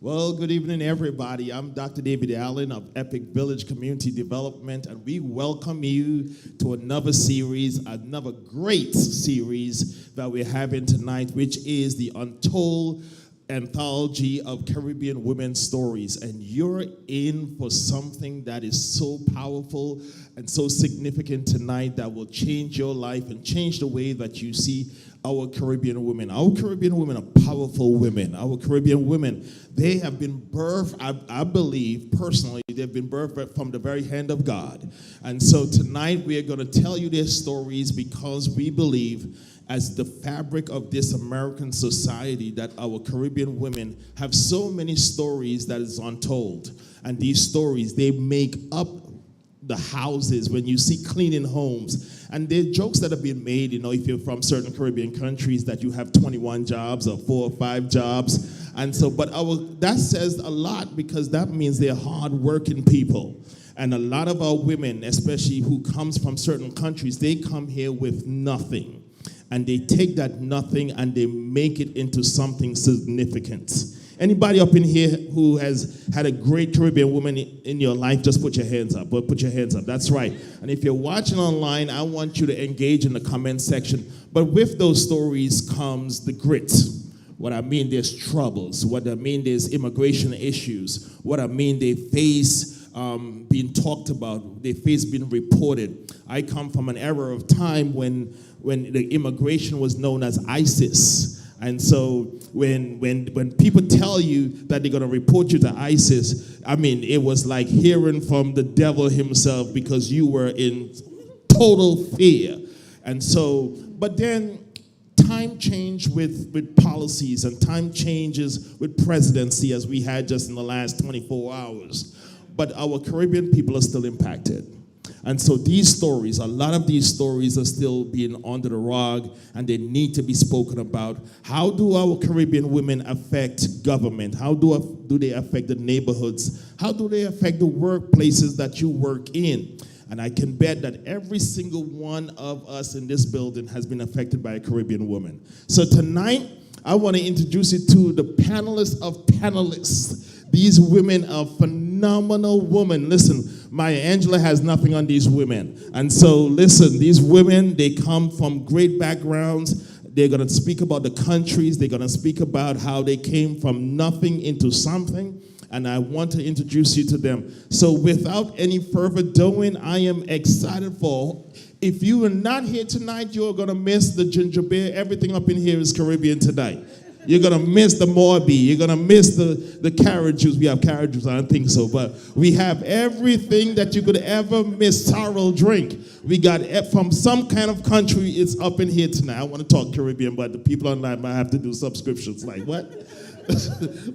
Well, good evening, everybody. I'm Dr. David Allen of Epic Village Community Development, and we welcome you to another series, another great series that we're having tonight, which is the Untold anthology of Caribbean women's stories. And you're in for something that is so powerful and so significant tonight that will change your life and change the way that you see our Caribbean women. Our Caribbean women are powerful women. Our Caribbean women, they have been birthed, I believe, personally, they've been birthed from the very hand of God. And so tonight we are going to tell you their stories because we believe as the fabric of this American society that our Caribbean women have so many stories that is untold. And these stories, they make up the houses when you see cleaning homes. And there are jokes that have been made, if you're from certain Caribbean countries, that you have 21 jobs or 4 or 5 jobs. And so, but that says a lot because that means they're hard-working people. And a lot of our women, especially who comes from certain countries, they come here with nothing. And they take that nothing and they make it into something significant. Anybody up in here who has had a great Caribbean woman in your life, just put your hands up. Put your hands up. That's right. And if you're watching online, I want you to engage in the comment section. But with those stories comes the grit. What I mean, there's troubles. What I mean, there's immigration issues. What I mean, they face being talked about. They face being reported. I come from an era of time when the immigration was known as ISIS. And so when people tell you that they're going to report you to ISIS, I mean, it was like hearing from the devil himself because you were in total fear. And so, but then time changed with policies and time changes with presidency as we had just in the last 24 hours. But our Caribbean people are still impacted. And so these stories, a lot of these stories are still being under the rug and they need to be spoken about. How do our Caribbean women affect government? How do they affect the neighborhoods? How do they affect the workplaces that you work in? And I can bet that every single one of us in this building has been affected by a Caribbean woman. So tonight, I want to introduce you to the panelists of panelists. These women are phenomenal women. Listen, Maya Angelou has nothing on these women. And so listen, these women, they come from great backgrounds. They're going to speak about the countries. They're going to speak about how they came from nothing into something. And I want to introduce you to them. So without any further doing, I am excited for. If you are not here tonight, you're going to miss the ginger beer. Everything up in here is Caribbean tonight. You're going to miss the Morby. You're going to miss the carrot juice. We have carrot juice. I don't think so. But we have everything that you could ever miss. Sorrel drink. We got from some kind of country. It's up in here tonight. I want to talk Caribbean, but the people online might have to do subscriptions. Like, what?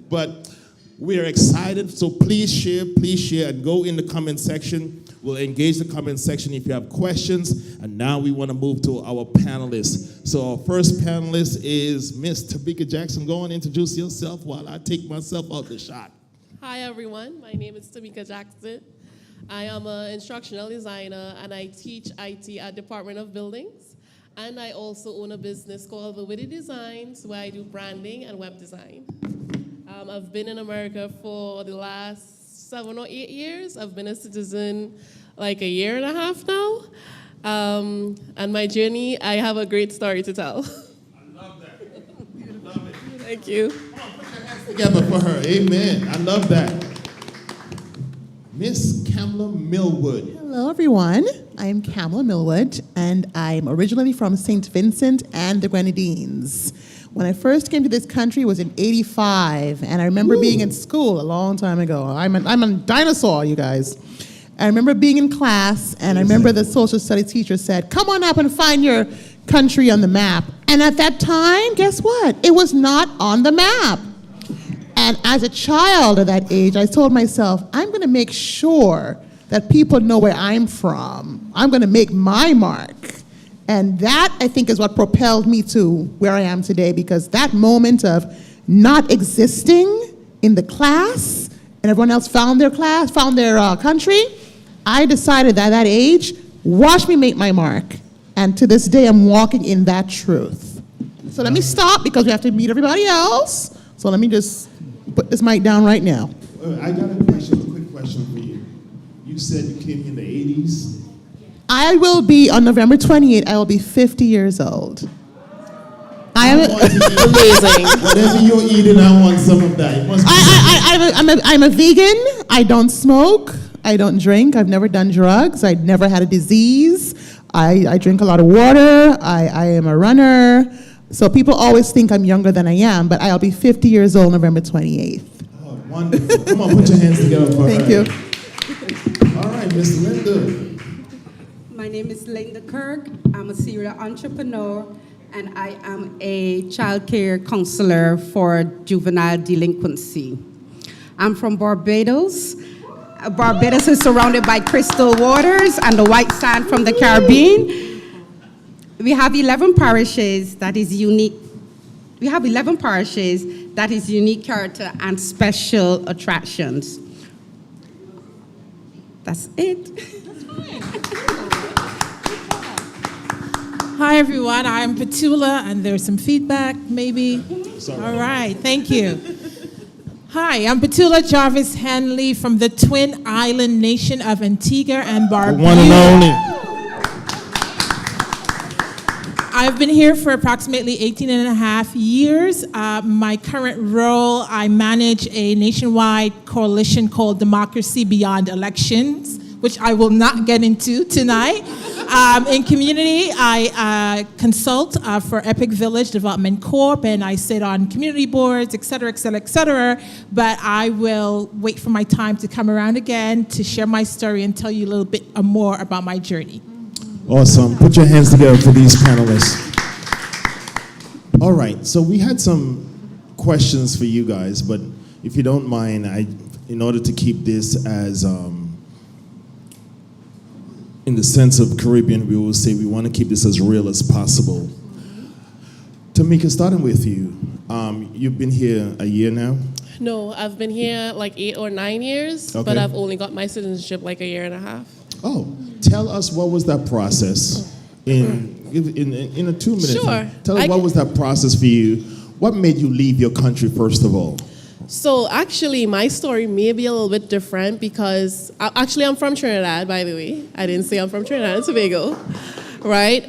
But we're excited. So please share, and go in the comment section. We'll engage the comment section if you have questions. And now we want to move to our panelists. So our first panelist is Miss Tamika Jackson. Go and introduce yourself while I take myself out the shot. Hi, everyone. My name is Tamika Jackson. I am an instructional designer, and I teach IT at Department of Buildings. And I also own a business called The Witty Designs, where I do branding and web design. I've been in America for the last 7 or 8 years. I've been a citizen like a year and a half now. And my journey, I have a great story to tell. I love that. I love it. Thank you. Come on, put your hands together for her. Amen. I love that. Miss Kamala Millwood. Hello, everyone. I am Kamala Millwood, and I'm originally from St. Vincent and the Grenadines. When I first came to this country, it was in '85, and I remember being in school a long time ago. I'm a dinosaur, you guys. I remember being in class, and I remember the social studies teacher said, "Come on up and find your country on the map." And at that time, guess what? It was not on the map. And as a child at that age, I told myself, I'm going to make sure that people know where I'm from. I'm going to make my mark. And that, I think, is what propelled me to where I am today, because that moment of not existing in the class and everyone else found their class, found their country, I decided that at that age, watch me make my mark. And to this day, I'm walking in that truth. So let me stop because we have to meet everybody else. So let me just put this mic down right now. I got a quick question for you. You said you came in the 80s? I will be, on November 28th, I will be 50 years old. I am Amazing. Whatever you're eating, I want some of that. It must be I'm a vegan. I don't smoke. I don't drink. I've never done drugs. I've never had a disease. I drink a lot of water. I am a runner. So people always think I'm younger than I am, but I'll be 50 years old November 28th. Oh, wonderful. Come on, put your hands together for Thank her. you. All right, Miss Linda. My name is Linda Kirk. I'm a serial entrepreneur, and I am a child care counselor for juvenile delinquency. I'm from Barbados. Barbados is surrounded by crystal waters and the white sand from the Caribbean. We have 11 parishes that is unique. We have 11 parishes that is unique character and special attractions. That's it. Hi, everyone. I'm Petula, and there's some feedback, maybe. Sorry. All right. Thank you. Hi, I'm Petula Jarvis Hanley from the Twin Island nation of Antigua and Barbuda. One and only. I've been here for approximately 18 and a half years. My current role, I manage a nationwide coalition called Democracy Beyond Elections, which I will not get into tonight. In community, I consult for Epic Village Development Corp., and I sit on community boards, et cetera, et cetera, et cetera. But I will wait for my time to come around again to share my story and tell you a little bit more about my journey. Awesome. Put your hands together for these panelists. All right, so we had some questions for you guys, but if you don't mind, in order to keep this as, in the sense of Caribbean, we will say we want to keep this as real as possible. Tamika, starting with you, you've been here a year now? No, I've been here like 8 or 9 years, Okay. but I've only got my citizenship like a year and a half. Oh, tell us what was that process in a 2 minutes? Sure. Tell us what was that process for you? What made you leave your country, first of all? So actually, my story may be a little bit different because I'm from Trinidad, by the way. I didn't say I'm from Trinidad and Tobago, right?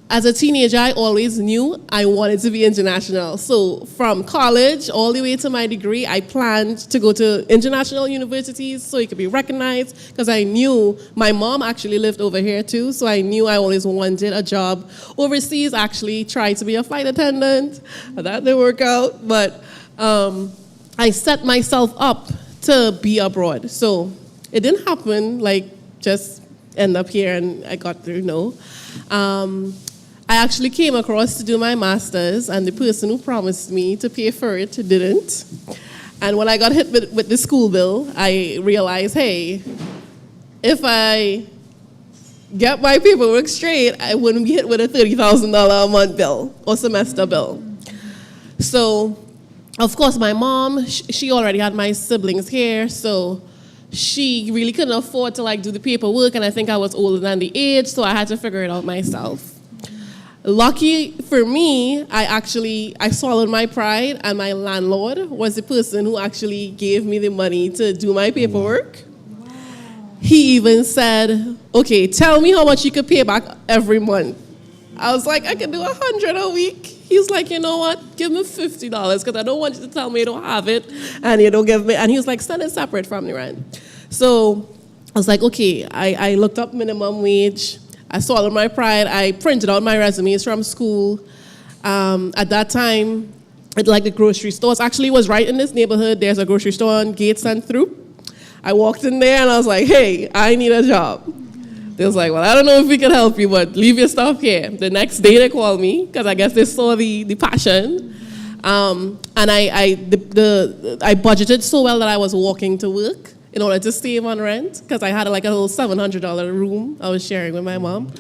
As a teenager, I always knew I wanted to be international. So from college all the way to my degree, I planned to go to international universities so it could be recognized because I knew my mom actually lived over here too. So I knew I always wanted a job overseas. Actually tried to be a flight attendant. That didn't work out, but I set myself up to be abroad. So it didn't happen like just end up here and I got through, no. I actually came across to do my master's, and the person who promised me to pay for it didn't. And when I got hit with the school bill, I realized, hey, if I get my paperwork straight, I wouldn't be hit with a $30,000 a month bill or semester bill. So, of course, my mom, she already had my siblings here, so she really couldn't afford to like do the paperwork, and I think I was older than the age, so I had to figure it out myself. Lucky for me, I swallowed my pride, and my landlord was the person who actually gave me the money to do my paperwork. Wow. He even said, okay, tell me how much you could pay back every month. I was like, I can do $100 a week. He's like, you know what, give me $50 because I don't want you to tell me you don't have it and you don't give me, and he was like, send it separate from the rent. So I was like, okay, I looked up minimum wage. I swallowed my pride. I printed out my resumes from school. At that time, at like the grocery stores, actually it was right in this neighborhood. There's a grocery store on Gates and Throop. I walked in there and I was like, hey, I need a job. They was like, well, I don't know if we can help you, but leave your stuff here. The next day they called me because I guess they saw the passion. And I budgeted so well that I was walking to work in order to save on rent because I had like a little $700 room I was sharing with my mom.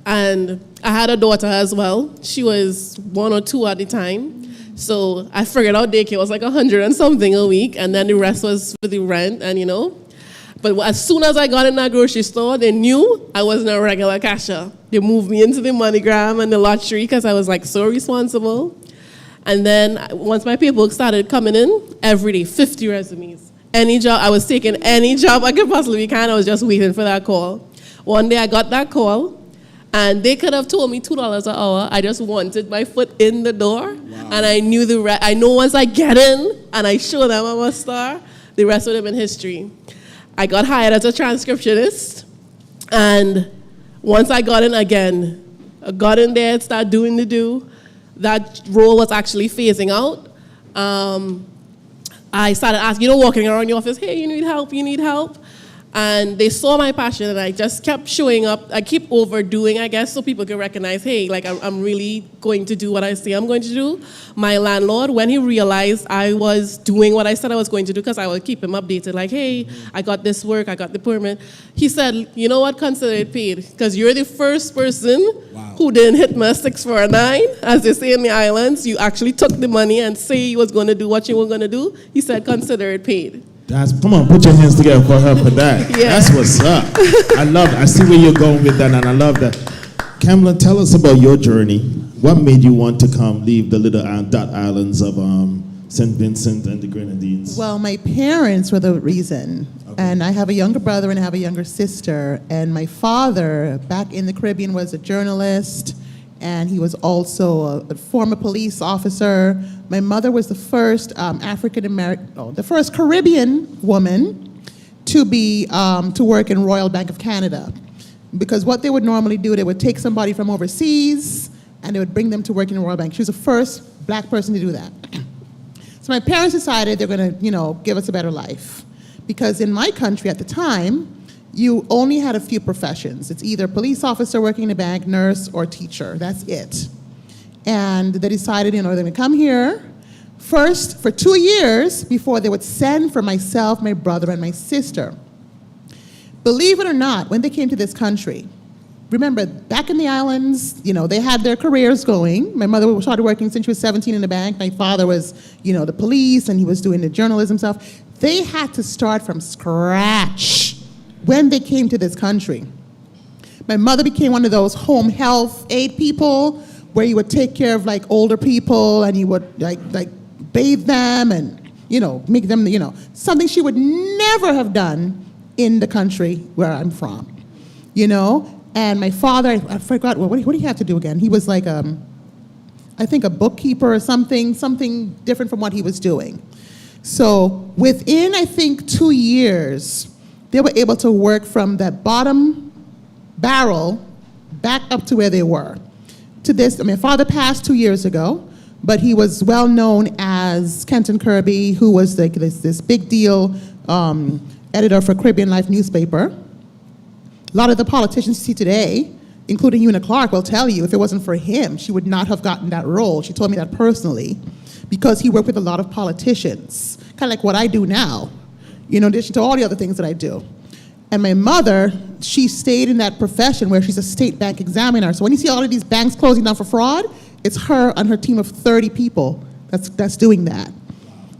And I had a daughter as well. She was 1 or 2 at the time. So I figured out daycare was like $100 and something a week, and then the rest was for the rent and you know. But as soon as I got in that grocery store, they knew I wasn't a regular cashier. They moved me into the MoneyGram and the lottery because I was like so responsible. And then once my paperwork started coming in, every day, 50 resumes. Any job, I was taking any job I could possibly can. I was just waiting for that call. One day I got that call, and they could have told me $2 an hour. I just wanted my foot in the door, and I knew I know once I get in and I show them I'm a star, the rest would have been history. I got hired as a transcriptionist, and once I got in again, I got in there and started doing the do. That role was actually phasing out. I started asking, walking around the office, hey, you need help? And they saw my passion, and I just kept showing up. I keep overdoing, I guess, so people can recognize, hey, like I'm really going to do what I say I'm going to do. My landlord, when he realized I was doing what I said I was going to do, because I would keep him updated, like, hey, I got this work, I got the permit. He said, you know what, consider it paid, because you're the first person who didn't hit my 6 for a 9, as they say in the islands. You actually took the money and say you was going to do what you were going to do. He said, consider it paid. Come on, put your hands together for her for that. Yeah. That's what's up. I love it. I see where you're going with that, and I love that. Kamala, tell us about your journey. What made you want to leave the little dot islands of St. Vincent and the Grenadines? Well, my parents were the reason. Okay. And I have a younger brother and I have a younger sister. And my father, back in the Caribbean, was a journalist, and he was also a former police officer. My mother was the first the first Caribbean woman to be to work in Royal Bank of Canada, because what they would normally do, they would take somebody from overseas and they would bring them to work in the Royal Bank. She was the first black person to do that. So my parents decided they're going to, give us a better life, because in my country at the time, you only had a few professions. It's either police officer working in a bank, nurse, or teacher. That's it. And they decided, they're going to come here first for 2 years before they would send for myself, my brother, and my sister. Believe it or not, when they came to this country, remember, back in the islands, they had their careers going. My mother started working since she was 17 in the bank. My father was, the police, and he was doing the journalism stuff. They had to start from scratch when they came to this country. My mother became one of those home health aid people where you would take care of older people, and you would like bathe them and make them something she would never have done in the country where I'm from. And my father, I forgot, what do you have to do again? He was like I think a bookkeeper or something different from what he was doing. So within, I think, 2 years, they were able to work from that bottom barrel back up to where they were. To this, my father passed 2 years ago, but he was well known as Kenton Kirby, who was this big deal editor for Caribbean Life newspaper. A lot of the politicians you see today, including Una Clark, will tell you if it wasn't for him, she would not have gotten that role. She told me that personally, because he worked with a lot of politicians, kind of like what I do now. In addition to all the other things that I do. And my mother, she stayed in that profession where she's a state bank examiner. So when you see all of these banks closing down for fraud, it's her and her team of 30 people that's doing that.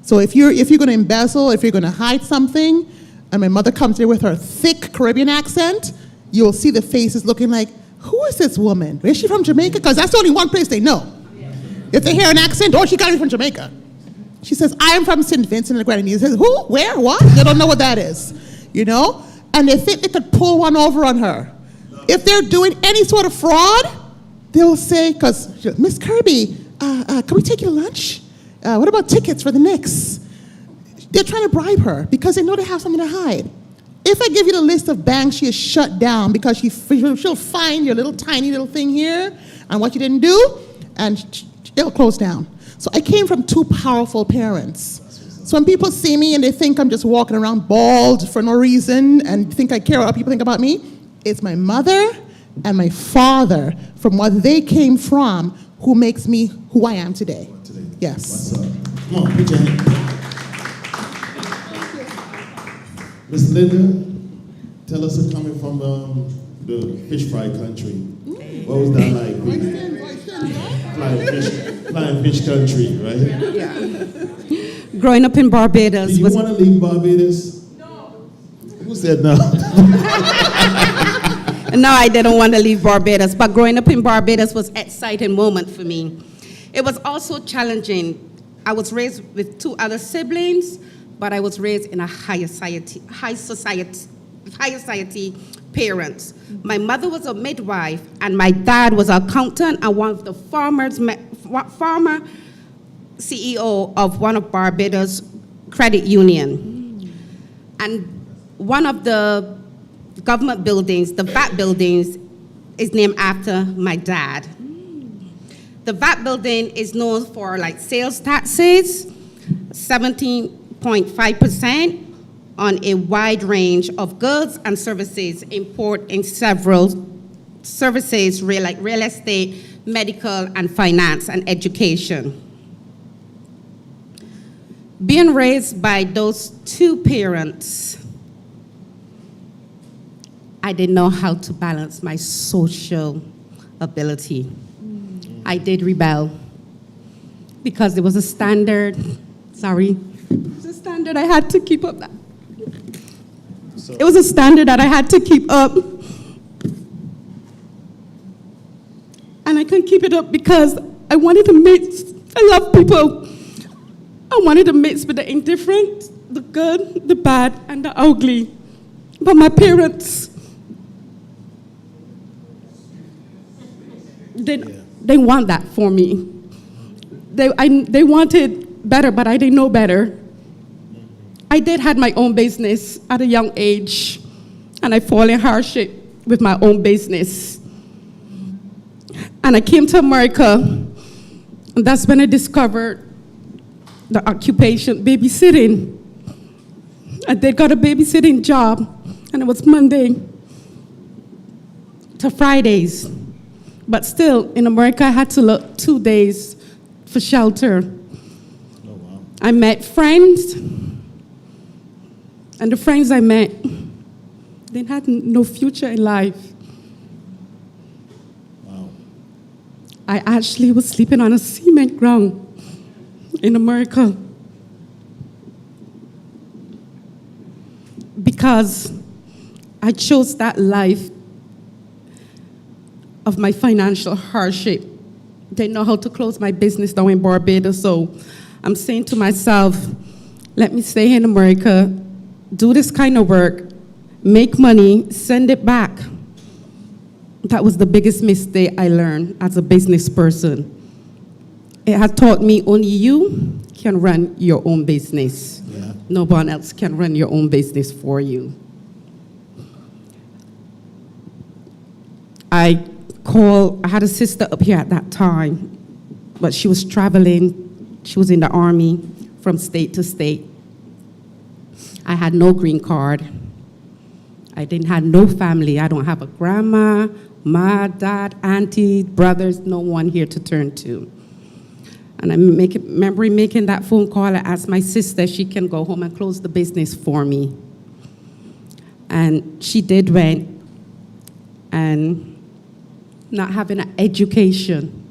So if you're going to embezzle, if you're going to hide something, and my mother comes there with her thick Caribbean accent, you'll see the faces looking like, who is this woman? Is she from Jamaica? Because that's the only one place they know. If they hear an accent, she got to be from Jamaica. She says, I am from St. Vincent and the Grenadines. He says, who? Where? What? They don't know what that is, And they think they could pull one over on her. If they're doing any sort of fraud, they'll say, because Miss Kirby, can we take you to lunch? What about tickets for the Knicks? They're trying to bribe her because they know they have something to hide. If I give you the list of banks she has shut down because she'll find your little tiny little thing here and what you didn't do, and it'll close down. So I came from two powerful parents. So when people see me and they think I'm just walking around bald for no reason and think I care what people think about me, it's my mother and my father, from what they came from, who makes me who I am today. Yes. What's up? Come on, put your hand. Miss Linda, tell us, coming from the fish fry country, what was that like? Flying fish country, right? Yeah. Growing up in Barbados. Did you want to leave Barbados? No. Who said no? No, I didn't want to leave Barbados, but growing up in Barbados was an exciting moment for me. It was also challenging. I was raised with 2 other siblings, but I was raised in a high society parents. My mother was a midwife, and my dad was an accountant and one of the former CEO of one of Barbados credit union. And one of the government buildings, the VAT buildings, is named after my dad. The VAT building is known for like sales taxes, 17.5% on a wide range of goods and services, import in several services, like real estate, medical, and finance, and education. Being raised by those 2 parents, I didn't know how to balance my social ability. I did rebel because there was a standard, it was a standard I had to keep up. It was a standard that I had to keep up. And I couldn't keep it up because I wanted to mix. I love people. I wanted to mix with the indifferent, the good, the bad, and the ugly. But my parents, they want that for me. They wanted better, but I didn't know better. I did have my own business at a young age, and I fall in hardship with my own business. And I came to America, and that's when I discovered the occupation, babysitting. I did got a babysitting job, and it was Monday to Fridays. But still, in America, I had to look 2 days for shelter. Oh, wow. I met friends, and the friends I met, they had no future in life. Wow. I actually was sleeping on a cement ground in America because I chose that life of my financial hardship. Didn't know how to close my business down in Barbados, so I'm saying to myself, let me stay in America, do this kind of work, make money, send it back. That was the biggest mistake I learned as a business person. It has taught me only you can run your own business. Yeah. No one else can run your own business for you. I had a sister up here at that time, but she was traveling. She was in the army from state to state. I had no green card. I didn't have no family. I don't have a grandma, my dad, auntie, brothers, no one here to turn to. And I remember making that phone call. I asked my sister if she can go home and close the business for me. And she did went. And not having an education,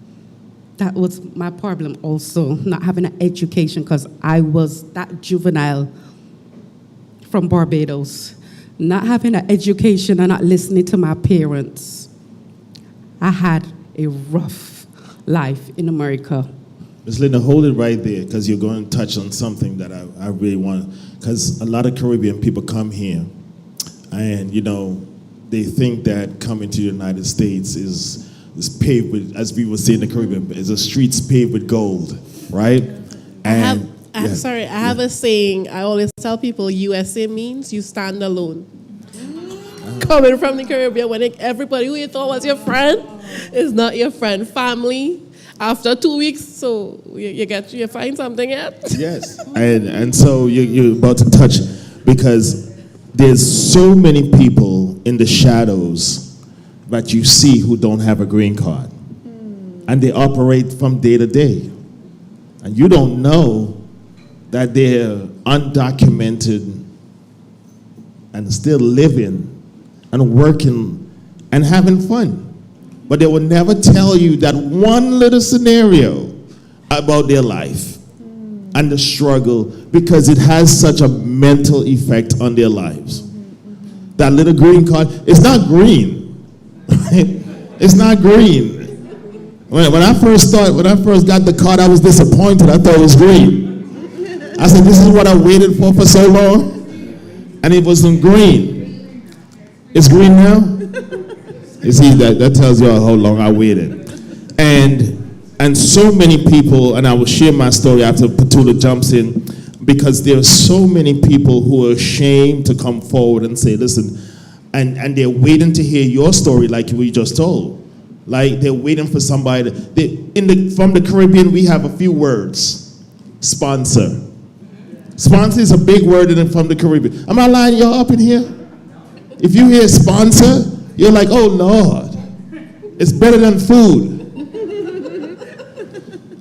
that was my problem also, not having an education, because I was that juvenile from Barbados. Not having an education and not listening to my parents. I had a rough life in America. Ms. Linda, hold it right there, because you're going to touch on something that I really want, because a lot of Caribbean people come here, and, they think that coming to the United States is paved with, as we would say in the Caribbean, is a streets paved with gold, right? And I have a saying. I always tell people USA means you stand alone. Coming from the Caribbean, when everybody who you thought was your friend is not your friend. Family, after 2 weeks, so you find something yet? Yes, and so you're about to touch, because there's so many people in the shadows that you see who don't have a green card. And they operate from day to day. And you don't know that they're undocumented and still living and working and having fun. But they will never tell you that one little scenario about their life and the struggle, because it has such a mental effect on their lives. That little green card, it's not green. It's not green. When I first got the card, I was disappointed. I thought it was green. I said, this is what I waited for so long? And it wasn't green. It's green now? You see, that tells you how long I waited. And so many people, and I will share my story after Petula jumps in, because there are so many people who are ashamed to come forward and say, listen, and they're waiting to hear your story like we just told. Like they're waiting for somebody. From the Caribbean, we have a few words. Sponsor. Sponsor is a big word from the Caribbean. Am I lying y'all up in here? If you hear sponsor, you're like, oh Lord, it's better than food.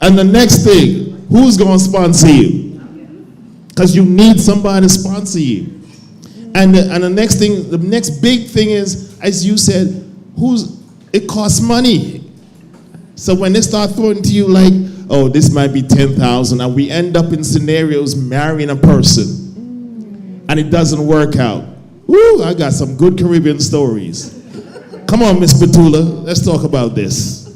And the next thing, who's going to sponsor you? Because you need somebody to sponsor you. And the next thing, the next big thing is, as you said, it costs money. So when they start throwing to you like, oh, this might be $10,000, and we end up in scenarios marrying a person, and it doesn't work out. Woo, I got some good Caribbean stories. Come on, Miss Petula, let's talk about this.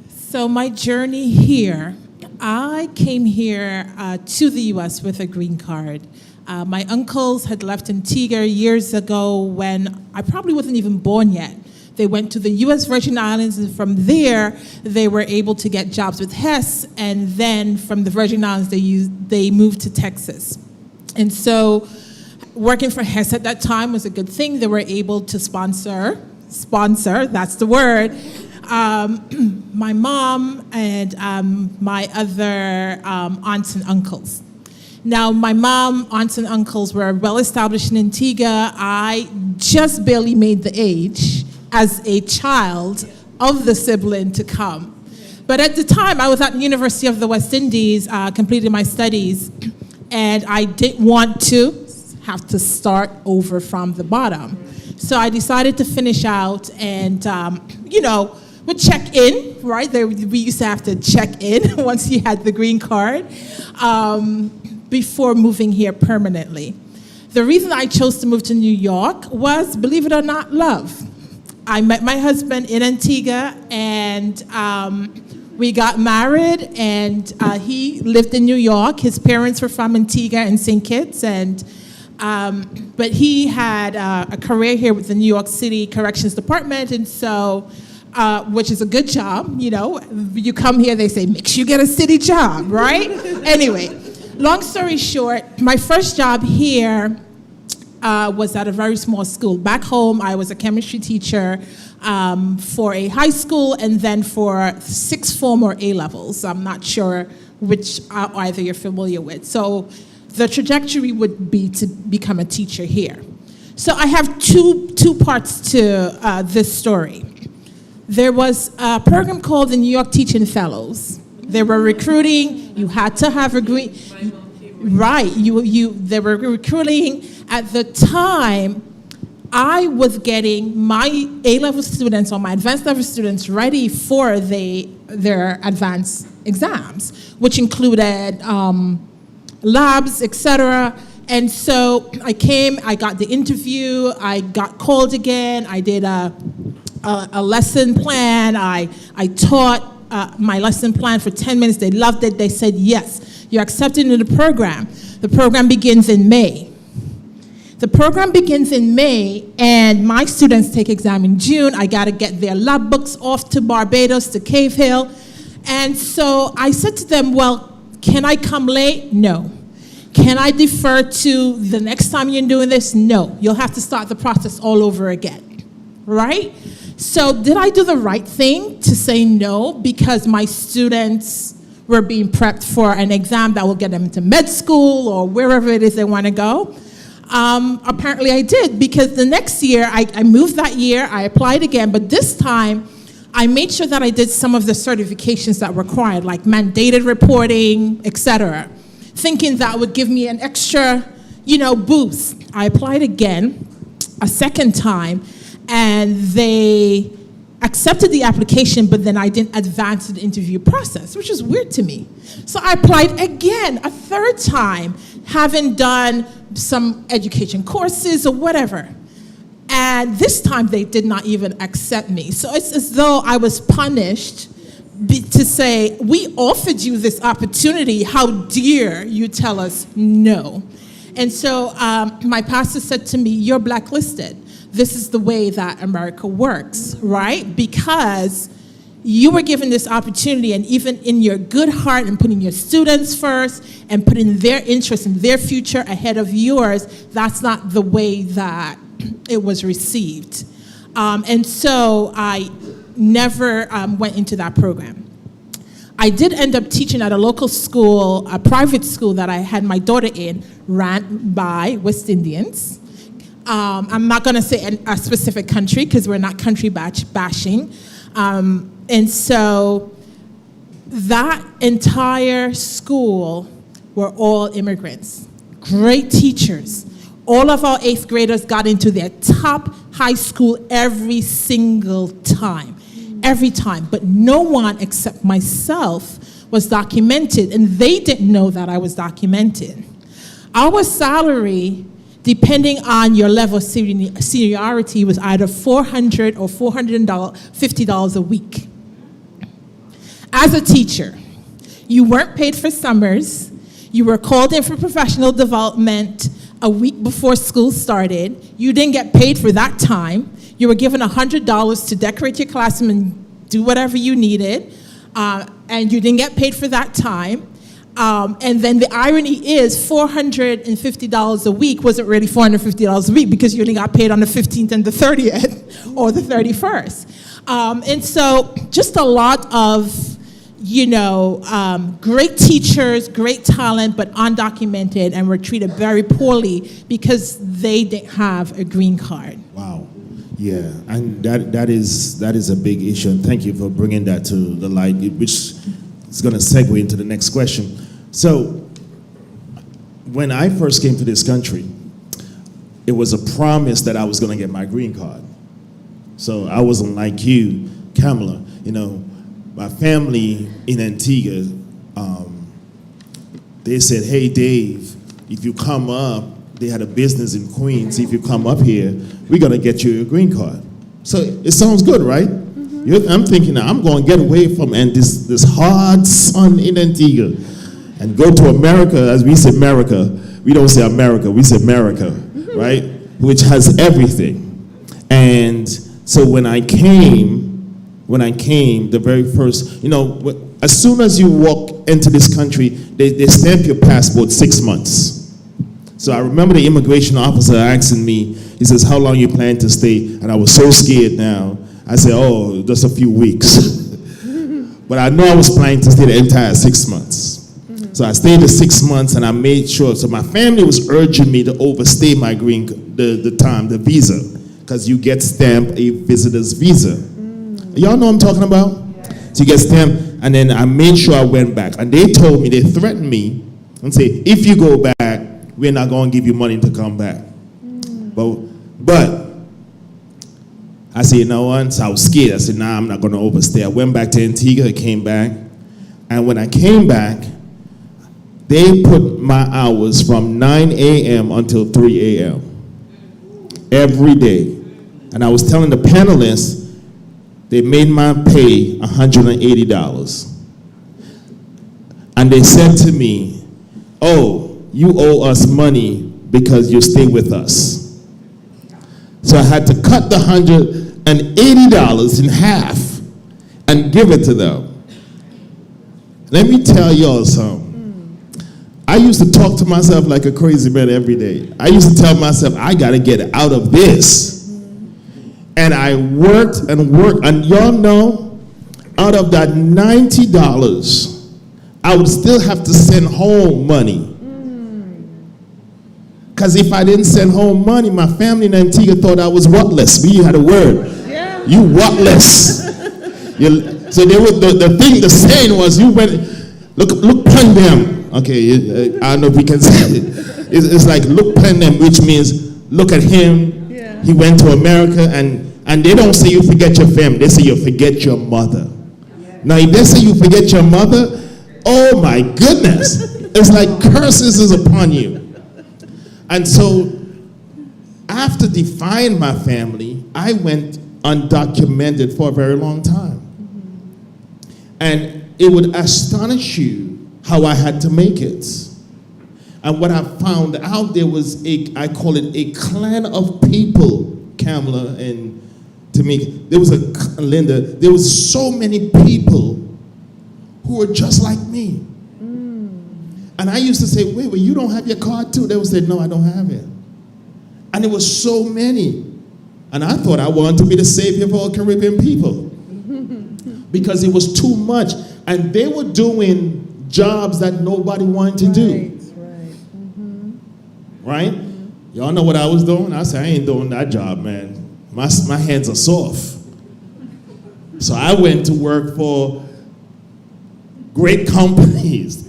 So my journey here, I came here to the U.S. with a green card. My uncles had left Antigua years ago when I probably wasn't even born yet. They went to the U.S. Virgin Islands, and from there, they were able to get jobs with Hess, and then from the Virgin Islands, they moved to Texas. And so working for Hess at that time was a good thing. They were able to sponsor, that's the word, my mom and my other aunts and uncles. Now, my mom, aunts, and uncles were well established in Antigua. I just barely made the age as a child of the sibling to come. But at the time, I was at the University of the West Indies, completing my studies, and I didn't want to have to start over from the bottom. So I decided to finish out and, would check in, right? We used to have to check in once you had the green card before moving here permanently. The reason I chose to move to New York was, believe it or not, love. I met my husband in Antigua, and we got married, and he lived in New York. His parents were from Antigua and St. Kitts, but he had a career here with the New York City Corrections Department, and so, which is a good job, You come here, they say, make sure you get a city job, right? Anyway, long story short, my first job here was at a very small school. Back home, I was a chemistry teacher for a high school and then for sixth form or A-levels. I'm not sure which either you're familiar with. So the trajectory would be to become a teacher here. So I have two parts to this story. There was a program called the New York Teaching Fellows. They were recruiting. You had to have a green. Right. They were recruiting. At the time, I was getting my A-level students or my advanced level students ready for their advanced exams, which included labs, etc. And so I came, I got the interview, I got called again, I did a lesson plan, I taught my lesson plan for 10 minutes, they loved it, they said, yes, you're accepted into the program. The program begins in May. The program begins in May, and my students take exam in June. I got to get their lab books off to Barbados, to Cave Hill. And so I said to them, well, can I come late? No. Can I defer to the next time you're doing this? No. You'll have to start the process all over again, right? So did I do the right thing to say no because my students were being prepped for an exam that will get them into med school or wherever it is they want to go? Apparently I did, because the next year, I moved that year, I applied again, but this time, I made sure that I did some of the certifications that were required, like mandated reporting, etc., thinking that would give me an extra, boost. I applied again, a second time, and they accepted the application, but then I didn't advance the interview process, which is weird to me. So I applied again, a third time, having done some education courses or whatever. And this time they did not even accept me. So it's as though I was punished to say, we offered you this opportunity. How dare you tell us no? And so my pastor said to me, you're blacklisted. This is the way that America works, right? Because you were given this opportunity, and even in your good heart and putting your students first and putting their interests and their future ahead of yours, that's not the way that it was received. And so I never went into that program. I did end up teaching at a local school, a private school that I had my daughter in, ran by West Indians. I'm not going to say a specific country because we're not country bashing. And so that entire school were all immigrants, great teachers. All of our 8th graders got into their top high school every single time, every time. But no one except myself was documented, and they didn't know that I was documented. Our salary, depending on your level of seniority, was either $400 or $450 a week. As a teacher, you weren't paid for summers. You were called in for professional development a week before school started. You didn't get paid for that time. You were given $100 to decorate your classroom and do whatever you needed, and you didn't get paid for that time. And then the irony is $450 a week wasn't really $450 a week because you only got paid on the 15th and the 30th or the 31st. And so just a lot of, great teachers, great talent, but undocumented, and were treated very poorly because they didn't have a green card. Wow. Yeah, and that is a big issue, and thank you for bringing that to the light, which is going to segue into the next question. So, when I first came to this country, it was a promise that I was going to get my green card. So I wasn't like you, Kamala. My family in Antigua, they said, hey, Dave, if you come up, they had a business in Queens, if you come up here, we're going to get you a green card. So it sounds good, right? Mm-hmm. I'm thinking, I'm going to get away from this hard sun in Antigua and go to America, as we say America. We don't say America, we say America, mm-hmm. right? Which has everything. And so when I came, the very first, as soon as you walk into this country, they stamp your passport 6 months. So I remember the immigration officer asking me, he says, how long you plan to stay? And I was so scared now. I said, oh, just a few weeks. But I know I was planning to stay the entire 6 months. Mm-hmm. So I stayed the 6 months, and I made sure. So my family was urging me to overstay my the visa, because you get stamped a visitor's visa. Y'all know what I'm talking about? Yeah. So you get stamped, and then I made sure I went back. And they told me, they threatened me, and say, if you go back, we're not going to give you money to come back. But I said, what? So I was scared. I said, nah, I'm not going to overstay. I went back to Antigua, I came back. And when I came back, they put my hours from 9 a.m. until 3 a.m. every day. And I was telling the panelists, they made my pay $180. And they said to me, oh, you owe us money because you stay with us. So I had to cut the $180 in half and give it to them. Let me tell y'all something. I used to talk to myself like a crazy man every day. I used to tell myself, I got to get out of this. And I worked, and y'all know, out of that $90, I would still have to send home money. Because if I didn't send home money, my family in Antigua thought I was worthless. We had a word. Yeah. You worthless. So they were, the saying was, you went, look upon them. Okay, I don't know if we can say it. It's like, look upon them, which means, look at him. Yeah. He went to America, and they don't say you forget your family. They say you forget your mother. Yeah. Now, if they say you forget your mother, oh my goodness. It's like curses is upon you. And so, after defying my family, I went undocumented for a very long time. And it would astonish you how I had to make it. And what I found out, there was I call it a clan of people, Kamala and Tamika. There was Linda, there was so many people who were just like me. And I used to say, wait, well, you don't have your card too? They would say, no, I don't have it. And it was so many. And I thought I wanted to be the savior of all Caribbean people. Because it was too much. And they were doing jobs that nobody wanted to do. Right? Y'all know what I was doing? I said, I ain't doing that job, man. My hands are soft. So I went to work for great companies.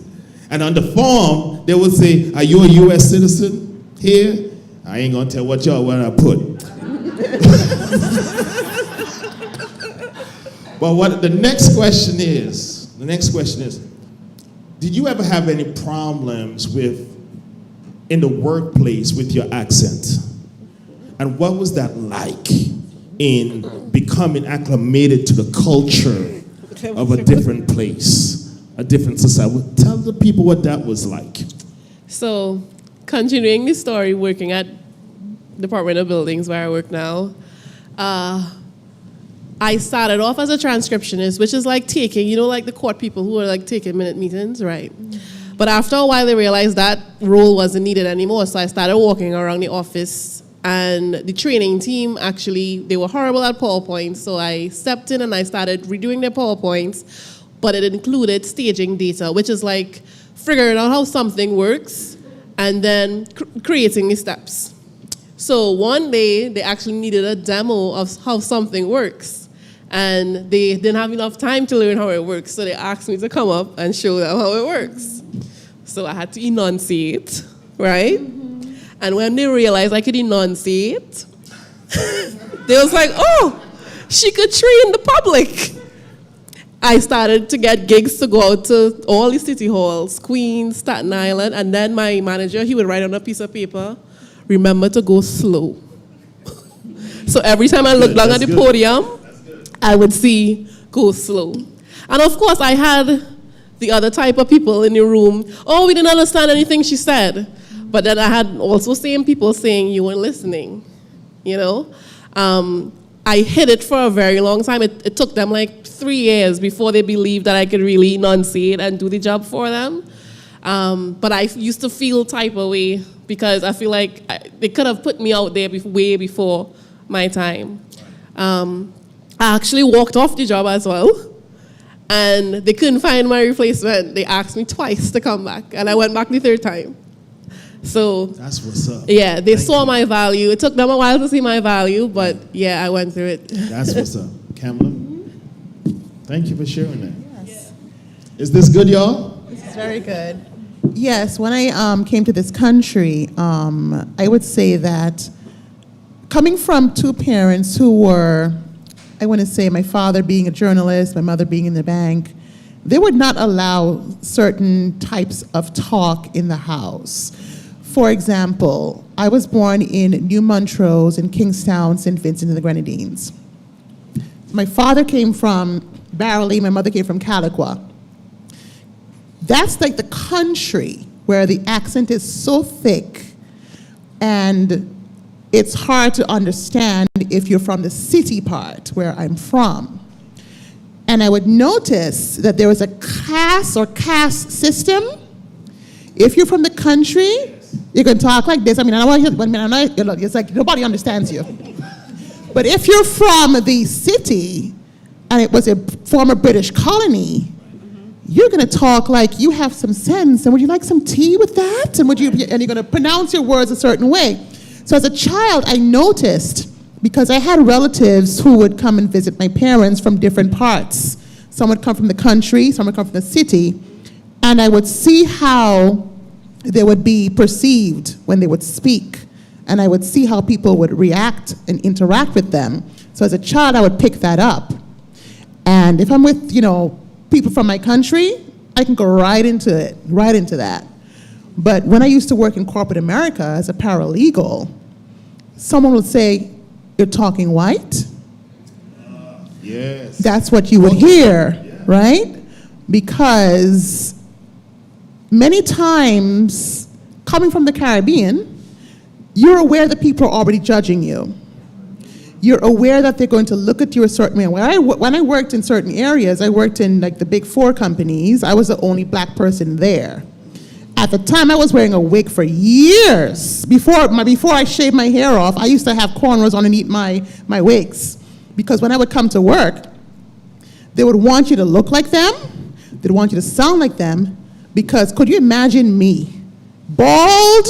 And on the form, they would say, are you a U.S. citizen here? I ain't gonna tell what I put. But what the next question is, did you ever have any problems in the workplace with your accent? And what was that like in becoming acclimated to the culture of a different place, a different society? Tell the people what that was like. So, continuing the story, working at Department of Buildings, where I work now, I started off as a transcriptionist, which is like taking, like the court people who are like taking minute meetings, right? But after a while, they realized that role wasn't needed anymore, so I started walking around the office, and the training team, actually, they were horrible at PowerPoint, so I stepped in and I started redoing their PowerPoints, but it included staging data, which is like figuring out how something works and then creating the steps. So one day, they actually needed a demo of how something works. And they didn't have enough time to learn how it works, so they asked me to come up and show them how it works. So I had to enunciate, right? Mm-hmm. And when they realized I could enunciate, they was like, oh, she could train the public. I started to get gigs to go out to all the city halls, Queens, Staten Island, and then my manager, he would write on a piece of paper, remember to go slow. So every time I looked down at the podium, I would see go slow. And of course, I had the other type of people in the room, oh, we didn't understand anything she said. But then I had also same people saying you weren't listening, I hid it for a very long time. It took them like 3 years before they believed that I could really enunciate and do the job for them. But I used to feel type of way because I feel like they could have put me out there way before my time. I actually walked off the job as well, and they couldn't find my replacement. They asked me twice to come back, and I went back the third time. So that's what's up. Yeah, they saw my value. It took them a while to see my value, but yeah, I went through it. That's what's up. Kamala, thank you for sharing that. Yes. Is this good, y'all? This is very good. Yes, when I came to this country, I would say that coming from two parents who were, I want to say my father being a journalist, my mother being in the bank, they would not allow certain types of talk in the house. For example, I was born in New Montrose in Kingstown, St. Vincent and the Grenadines. My father came from Barrowley, my mother came from Caliqua. That's like the country where the accent is so thick and it's hard to understand if you're from the city part where I'm from. And I would notice that there was a class or caste system. If you're from the country, you can talk like this. It's like nobody understands you. But if you're from the city and it was a former British colony, you're going to talk like you have some sense. And would you like some tea with that? And you're going to pronounce your words a certain way. So as a child, I noticed, because I had relatives who would come and visit my parents from different parts. Some would come from the country, some would come from the city, and I would see how they would be perceived when they would speak, and I would see how people would react and interact with them. So as a child, I would pick that up. And if I'm with, people from my country, I can go right into that. But when I used to work in corporate America as a paralegal, someone would say, "You're talking white?" Yes. That's what you would hear, right? because many times, coming from the Caribbean, you're aware that people are already judging you. You're aware that they're going to look at you a certain way. When I worked in certain areas, I worked in like the big 4 companies, I was the only black person there. At the time, I was wearing a wig for years. Before I shaved my hair off, I used to have cornrows underneath my wigs. Because when I would come to work, they would want you to look like them, they'd want you to sound like them, because could you imagine me, bald,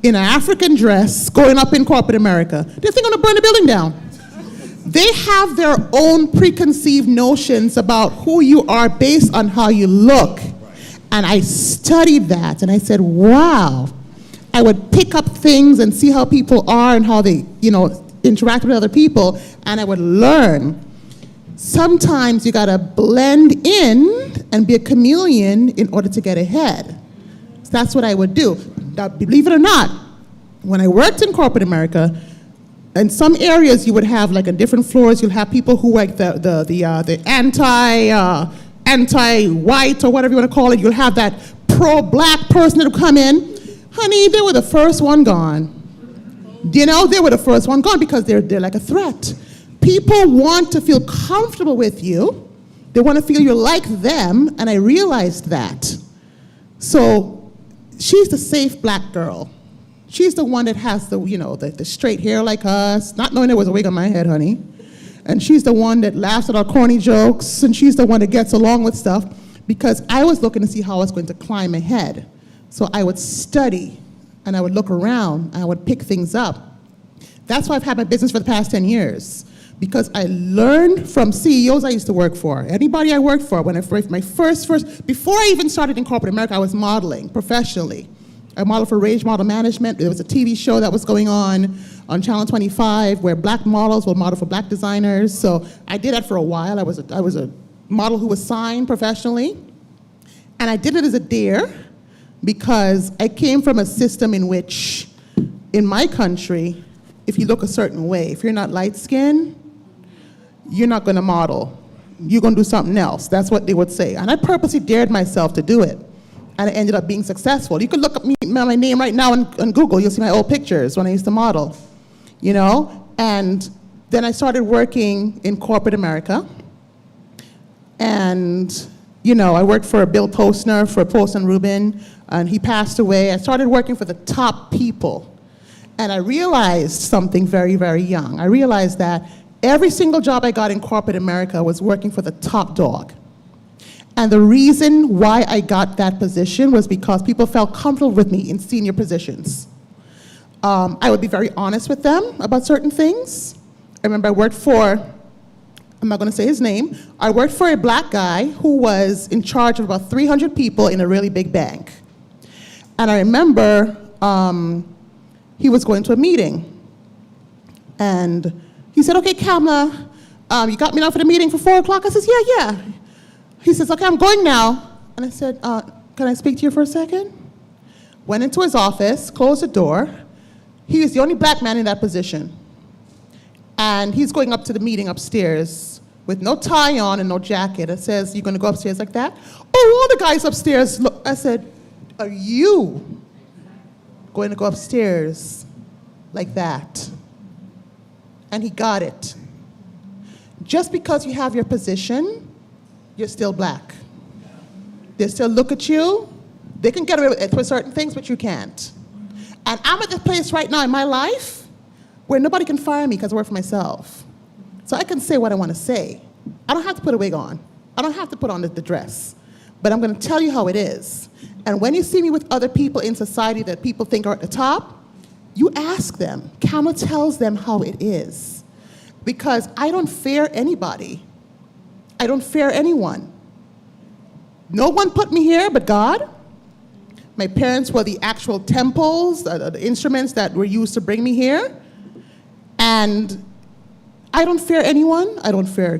in an African dress, going up in corporate America? They're thinking I'm gonna burn the building down. They have their own preconceived notions about who you are based on how you look. And I studied that, and I said, wow. I would pick up things and see how people are and how they, interact with other people, and I would learn. Sometimes you gotta blend in and be a chameleon in order to get ahead. So that's what I would do. Now, believe it or not, when I worked in corporate America, in some areas you would have, like on different floors, you'll have people who like the anti-white or whatever you want to call it. You'll have that pro-black person that will come in. Honey, they were the first one gone. They were the first one gone because they're like a threat. People want to feel comfortable with you. They want to feel you're like them, and I realized that. So she's the safe black girl. She's the one that has the straight hair like us, not knowing there was a wig on my head, honey. And she's the one that laughs at our corny jokes, and she's the one that gets along with stuff, because I was looking to see how I was going to climb ahead. So I would study, and I would look around, and I would pick things up. That's why I've had my business for the past 10 years, because I learned from CEOs I used to work for. Anybody I worked for, when before I even started in corporate America, I was modeling professionally. I modeled for Rage Model Management. There was a TV show that was going on Channel 25 where black models will model for black designers. So I did that for a while. I was a model who was signed professionally. And I did it as a dare because I came from a system in which, in my country, if you look a certain way, if you're not light-skinned, you're not going to model. You're going to do something else. That's what they would say. And I purposely dared myself to do it. And I ended up being successful. You could look up my name right now on Google. You'll see my old pictures when I used to model, And then I started working in corporate America. And, I worked for Bill Postner, for Post and Rubin, and he passed away. I started working for the top people. And I realized something very, very young. I realized that every single job I got in corporate America was working for the top dog. And the reason why I got that position was because people felt comfortable with me in senior positions. I would be very honest with them about certain things. I remember I worked for, I'm not going to say his name, I worked for a black guy who was in charge of about 300 people in a really big bank. And I remember he was going to a meeting. And he said, okay, Kamla, you got me now for the meeting for 4 o'clock? I said, yeah. He says, okay, I'm going now. And I said, can I speak to you for a second? Went into his office, closed the door. He was the only black man in that position. And he's going up to the meeting upstairs with no tie on and no jacket. It says, you're going to go upstairs like that? Oh, all the guys upstairs look. I said, are you going to go upstairs like that? And he got it. Just because you have your position, you're still black. They still look at you. They can get away with certain things, but you can't. And I'm at the place right now in my life where nobody can fire me because I work for myself. So I can say what I want to say. I don't have to put a wig on. I don't have to put on the dress. But I'm going to tell you how it is. And when you see me with other people in society that people think are at the top, you ask them. Kamla tells them how it is. Because I don't fear anybody. I don't fear anyone. No one put me here but God. My parents were the actual temples, the instruments that were used to bring me here. And I don't fear anyone. I don't fear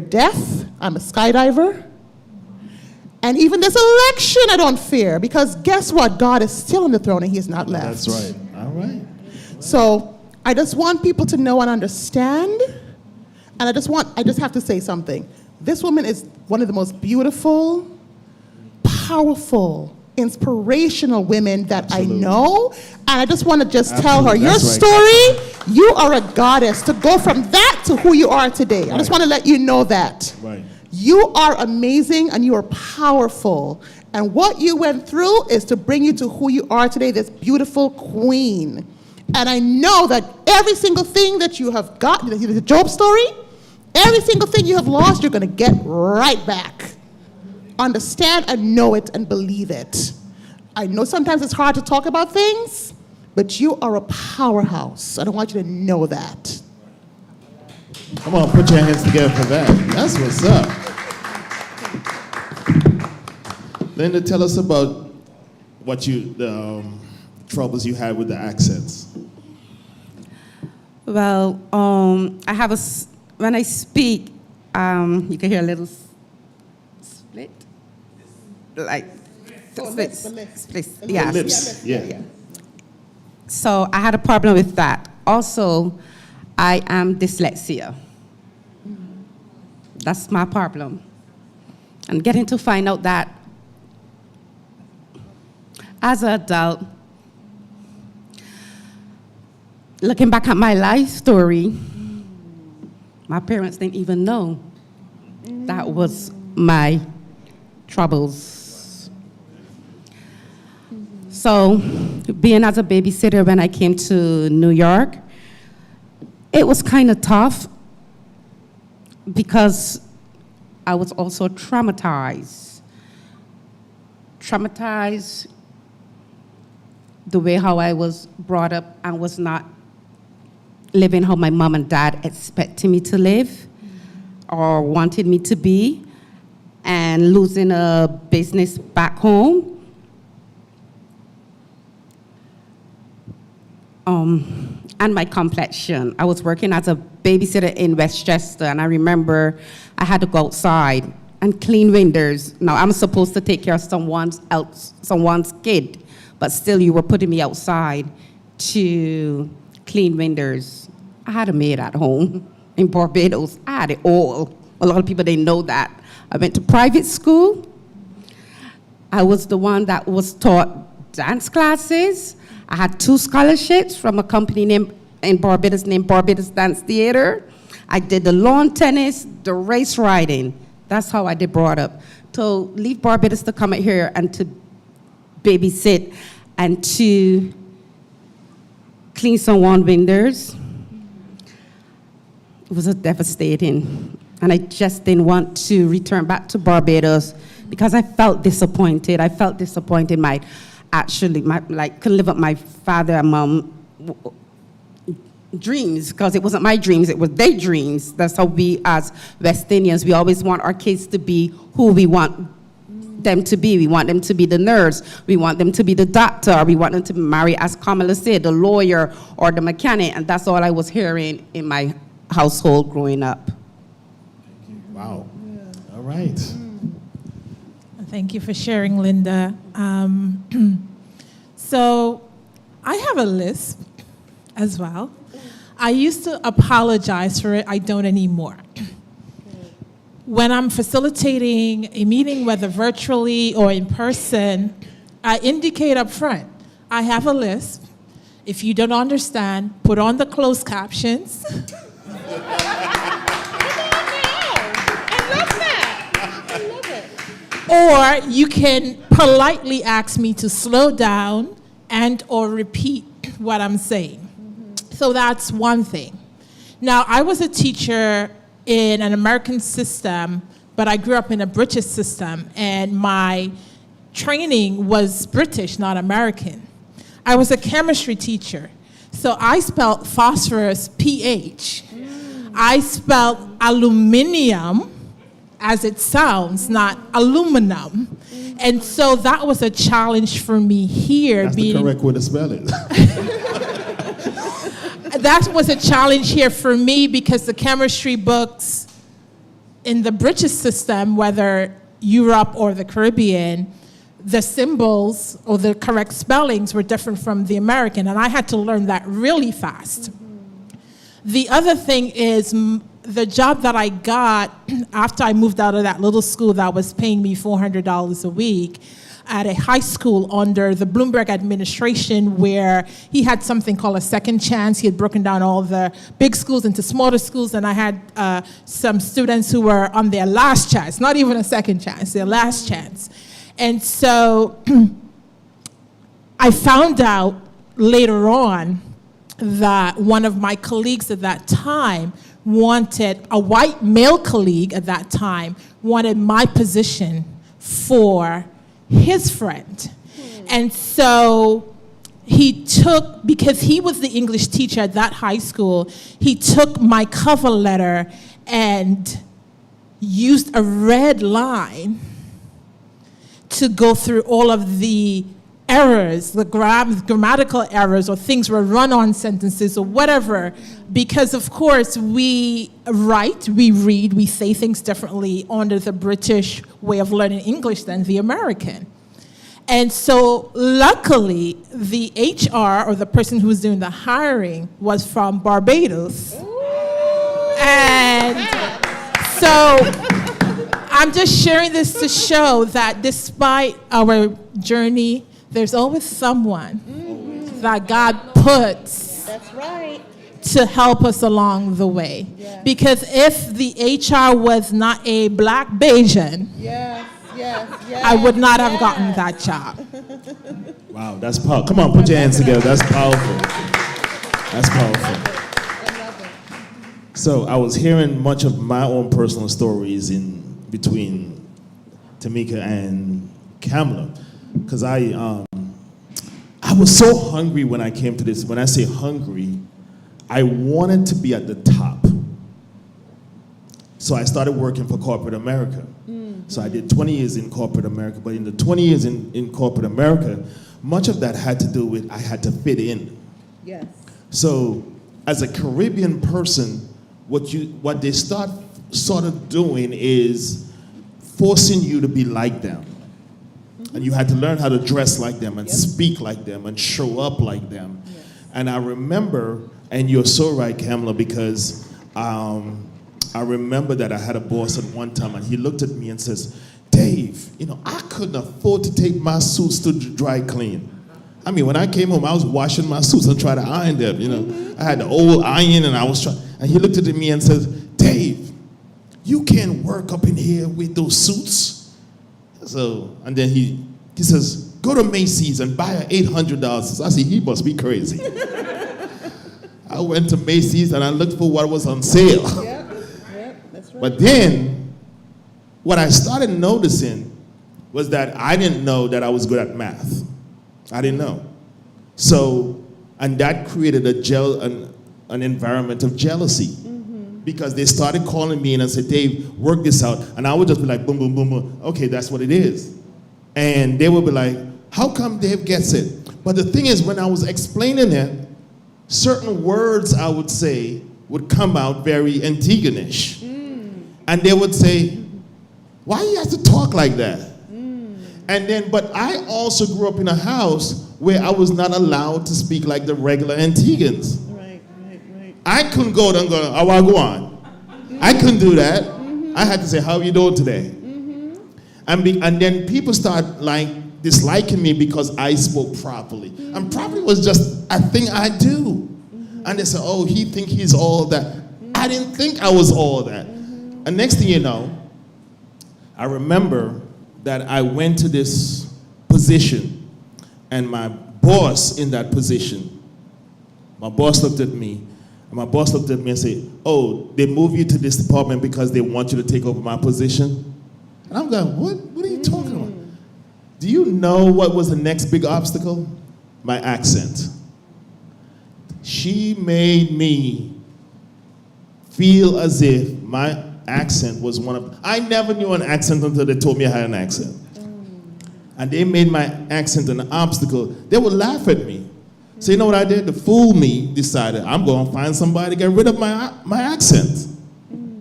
death. I'm a skydiver. And even this election I don't fear, because guess what? God is still on the throne and he has not left. That's right. All right. So I just want people to know and understand. And I just have to say something. This woman is one of the most beautiful, powerful, inspirational women that Absolutely. I know. And I just want to tell her, Absolutely. your That's story, you are a goddess. To go from that to who you are today. I just want to let you know that. Right. You are amazing and you are powerful. And what you went through is to bring you to who you are today, this beautiful queen. And I know that every single thing that you have got, the Job story, every single thing you have lost, you're going to get right back. Understand and know it and believe it. I know sometimes it's hard to talk about things, but you are a powerhouse. And I want you to know that. Come on, put your hands together for that. That's what's up. Linda, tell us about what the troubles you had with the accents. Well, I have when I speak, you can hear a little split, like split. Yeah. Lips, yeah. So I had a problem with that. Also, I am dyslexia. That's my problem. And getting to find out that as an adult, looking back at my life story, my parents didn't even know that was my troubles. So, being as a babysitter when I came to New York, it was kind of tough because I was also traumatized. Traumatized the way how I was brought up and was not living how my mom and dad expected me to live or wanted me to be, and losing a business back home. And my complexion. I was working as a babysitter in Westchester, and I remember I had to go outside and clean windows. Now, I'm supposed to take care of someone's kid, but still you were putting me outside to clean windows. I had a maid at home in Barbados. I had it all. A lot of people didn't know that. I went to private school. I was the one that was taught dance classes. I had 2 scholarships from a company in Barbados named Barbados Dance Theater. I did the lawn tennis, the race riding. That's how I did brought up. To leave Barbados to come out here and to babysit and to clean someone's windows, it was devastating. And I just didn't want to return back to Barbados because I felt disappointed. I felt disappointed. Couldn't live up my father and mom dreams, because it wasn't my dreams, it was their dreams. That's how we as West Indians, we always want our kids to be who we want them to be. We want them to be the nurse, we want them to be the doctor, we want them to marry, as Kamala said, the lawyer or the mechanic, and that's all I was hearing in my household growing up. Wow. All right. Thank you for sharing, Linda. So I have a lisp as well. I used to apologize for it. I don't anymore. When I'm facilitating a meeting, whether virtually or in person, I indicate up front, I have a lisp. If you don't understand, put on the closed captions. Or you can politely ask me to slow down and or repeat what I'm saying. So that's one thing. Now, I was a teacher in an American system, but I grew up in a British system, and my training was British, not American. I was a chemistry teacher, so I spelled phosphorus, PH. I spelled aluminium, as it sounds, not aluminum. And so that was a challenge for me here. That's the correct way to spell it. That was a challenge here for me because the chemistry books in the British system, whether Europe or the Caribbean, the symbols or the correct spellings were different from the American, and I had to learn that really fast. The other thing is the job that I got after I moved out of that little school that was paying me $400 a week at a high school under the Bloomberg administration, where he had something called a second chance. He had broken down all the big schools into smaller schools, and I had some students who were on their last chance, not even a second chance, their last chance. And so I found out later on that one of my colleagues at that time wanted, a white male colleague at that time, wanted my position for his friend. And so he took, because he was the English teacher at that high school, he took my cover letter and used a red line to go through all of the errors, the grammatical errors, or things were run-on sentences or whatever, because of course we write, we read, we say things differently under the British way of learning English than the American. And so luckily, the HR, or the person who was doing the hiring, was from Barbados. And so I'm just sharing this to show that despite our journey, there's always someone that God puts to help us along the way. Because if the HR was not a black Bayesian, I would not have gotten that job. Wow, that's powerful. Come on, put your hands together. That's powerful. That's powerful. So I was hearing much of my own personal stories in between Tamika and Kamala, because I was so hungry when I came to this. When I say hungry, I wanted to be at the top. So I started working for corporate America. So I did 20 years in corporate America, but in the 20 years in corporate America, much of that had to do with I had to fit in. Yes. So as a Caribbean person, what they start sort of doing is forcing you to be like them. And you had to learn how to dress like them and speak like them and show up like them. Yes. And I remember, and you're so right, Kamala, because I remember that I had a boss at one time, and he looked at me and says, Dave, I couldn't afford to take my suits to dry clean. I mean, when I came home, I was washing my suits and trying to iron them, I had the old iron, and I was trying, and he looked at me and says, Dave, you can't work up in here with those suits. So, and then he says, go to Macy's and buy an $800. So I said, he must be crazy. I went to Macy's and I looked for what was on sale. That's right. But then, what I started noticing was that I didn't know that I was good at math. I didn't know. So, and that created an environment of jealousy. Because they started calling me and I said, Dave, work this out. And I would just be like, boom, boom, boom, boom. Okay, that's what it is. And they would be like, how come Dave gets it? But the thing is, when I was explaining it, certain words I would say would come out very Antiguan-ish. And they would say, why you have to talk like that? And then, but I also grew up in a house where I was not allowed to speak like the regular Antiguans. I couldn't go there and go, how I go on. I couldn't do that. I had to say, how are you doing today? And then people start disliking me because I spoke properly. And properly was just a thing I do. And they said, oh, he think he's all that. I didn't think I was all that. And next thing you know, I remember that I went to this position, and my boss in that position, my boss looked at me and said, oh, they moved you to this department because they want you to take over my position? And I'm going, what are you talking about? Do you know what was the next big obstacle? My accent. She made me feel as if my accent was I never knew an accent until they told me I had an accent. And they made my accent an obstacle. They would laugh at me. So you know what I did? To fool me, decided I'm going to find somebody to get rid of my accent.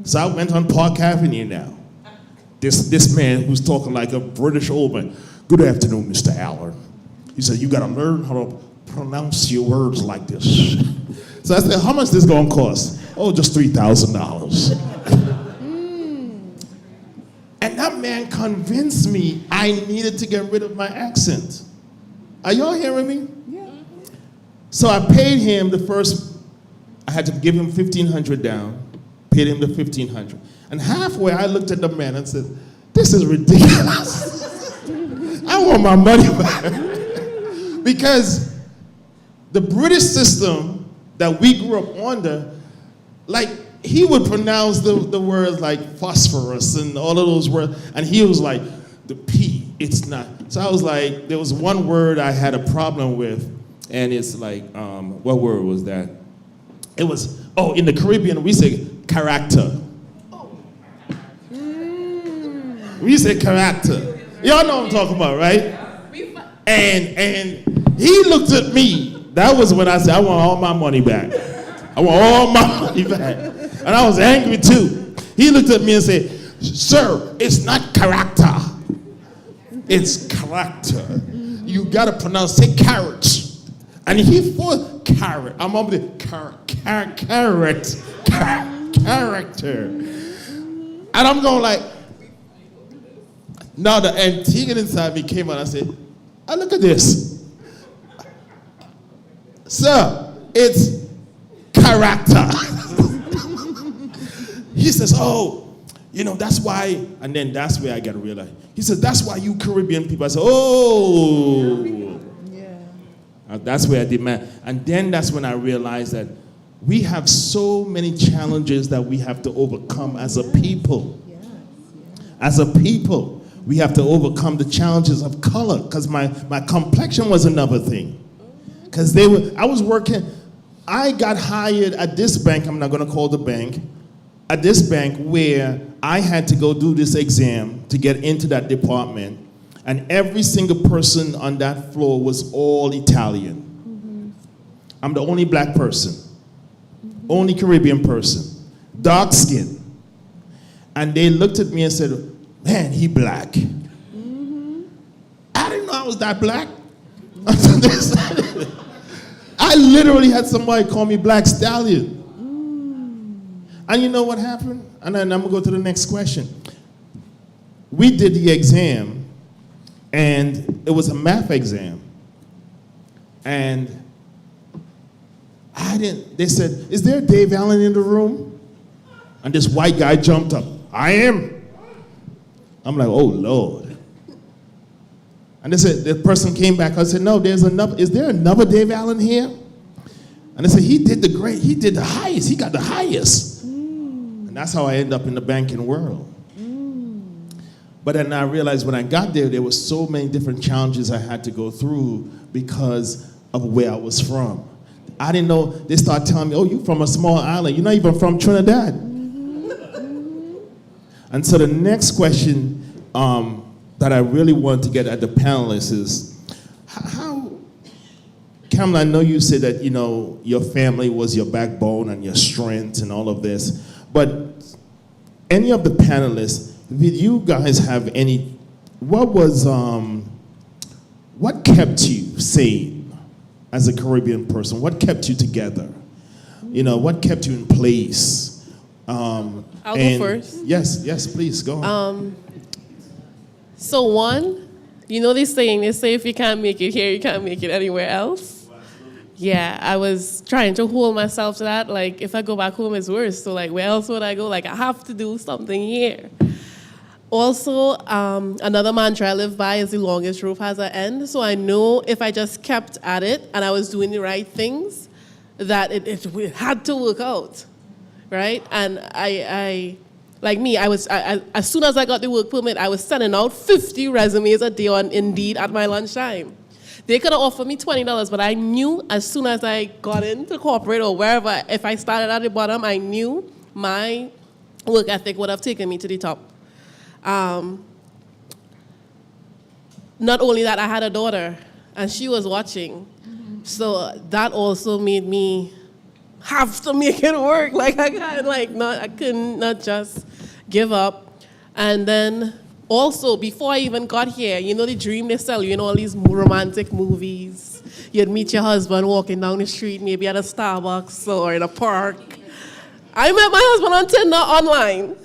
So I went on Park Avenue now. This man who's talking like a British old man. Good afternoon, Mr. Allen. He said, you got to learn how to pronounce your words like this. So I said, how much is this going to cost? Oh, just $3,000. And that man convinced me I needed to get rid of my accent. Are y'all hearing me? Yeah. So I paid him I had to give him $1,500 down, paid him the $1,500. And halfway I looked at the man and said, this is ridiculous. I want my money back. Because the British system that we grew up under, like, he would pronounce the words like phosphorus and all of those words, and he was like, the P, it's not. So I was like, there was one word I had a problem with, and it's like, what word was that? It was, in the Caribbean, we say character. We say character. Y'all know what I'm talking about, right? And he looked at me. That was when I said, I want all my money back. I want all my money back. And I was angry too. He looked at me and said, sir, it's not character. It's character. You gotta pronounce, say carrot. And he thought carrot. I'm over there, character. And I'm going like, now the Antiguan inside me came out and I said, look at this. Sir, it's character. He says, that's why, and then that's where I got to realize. He says, that's why you Caribbean people. I said, yeah. That's where I demand. And then that's when I realized that we have so many challenges that we have to overcome as a people. Yes. As a people. We have to overcome the challenges of color, because my complexion was another thing. Because I got hired at this bank, I'm not going to call the bank, at this bank where I had to go do this exam to get into that department, and every single person on that floor was all Italian. Mm-hmm. I'm the only black person, only Caribbean person, dark skin. And they looked at me and said, man, he black. Mm-hmm. I didn't know I was that black. I literally had somebody call me Black Stallion. And you know what happened? And then I'm going to go to the next question. We did the exam, and it was a math exam. And they said, is there a Dave Allen in the room? And this white guy jumped up. I am. I'm like, oh, Lord. And they said, the person came back. I said, no, is there another Dave Allen here? And they said, he did the highest. He got the highest. And that's how I ended up in the banking world. But then I realized when I got there were so many different challenges I had to go through because of where I was from. I didn't know, they started telling me, you're from a small island. You're not even from Trinidad. And so the next question that I really want to get at the panelists is, Kamala, I know you said that, your family was your backbone and your strength and all of this, but any of the panelists, did you guys have what kept you sane as a Caribbean person? What kept you together? What kept you in place? I'll go first. Yes, please, go on. So one, they say if you can't make it here, you can't make it anywhere else. Yeah, I was trying to hold myself to that. Like, if I go back home, it's worse. So, like, where else would I go? Like, I have to do something here. Also, another mantra I live by is the longest rope has an end. So I know if I just kept at it and I was doing the right things, that it had to work out, right? And I as soon as I got the work permit, I was sending out 50 resumes a day on Indeed at my lunchtime. They could have offered me $20, but I knew as soon as I got into corporate or wherever, if I started at the bottom, I knew my work ethic would have taken me to the top. Not only that, I had a daughter, and she was watching. Mm-hmm. So that also made me have to make it work. Like, I couldn't not just give up. And then also, before I even got here, the dream they sell you in all these romantic movies. You'd meet your husband walking down the street, maybe at a Starbucks or in a park. I met my husband on Tinder online.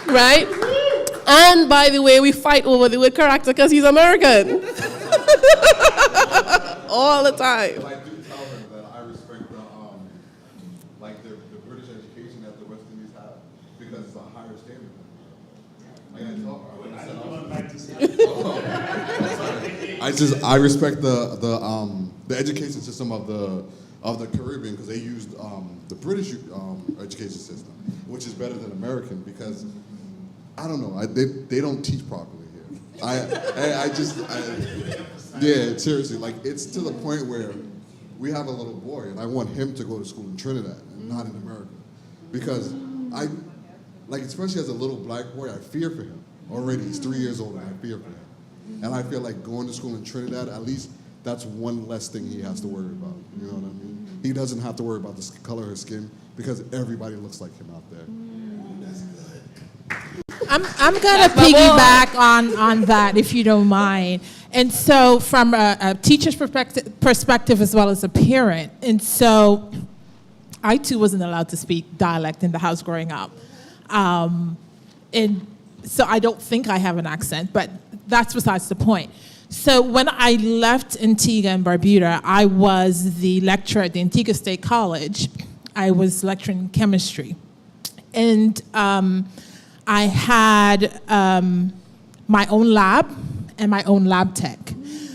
Right? And by the way, we fight over the word character because he's American. All the time. But I do tell them that I respect the British education that the West Indies have because it's a higher standard. Like I tell her, I respect the education system of the Caribbean because they used the British education system, which is better than American because I don't know, they don't teach properly here. Yeah, seriously, like it's to the point where we have a little boy and I want him to go to school in Trinidad and not in America because especially as a little black boy, I fear for him. Already, he's 3 years old and I fear for him. And I feel like going to school in Trinidad, at least that's one less thing he has to worry about. You know what I mean? He doesn't have to worry about the color of his skin because everybody looks like him out there. I'm going to piggyback on that, if you don't mind. And so from a teacher's perspective as well as a parent, and so I too wasn't allowed to speak dialect in the house growing up. And so I don't think I have an accent, but that's besides the point. So when I left Antigua and Barbuda, I was the lecturer at the Antigua State College. I was lecturing chemistry. And I had my own lab and my own lab tech.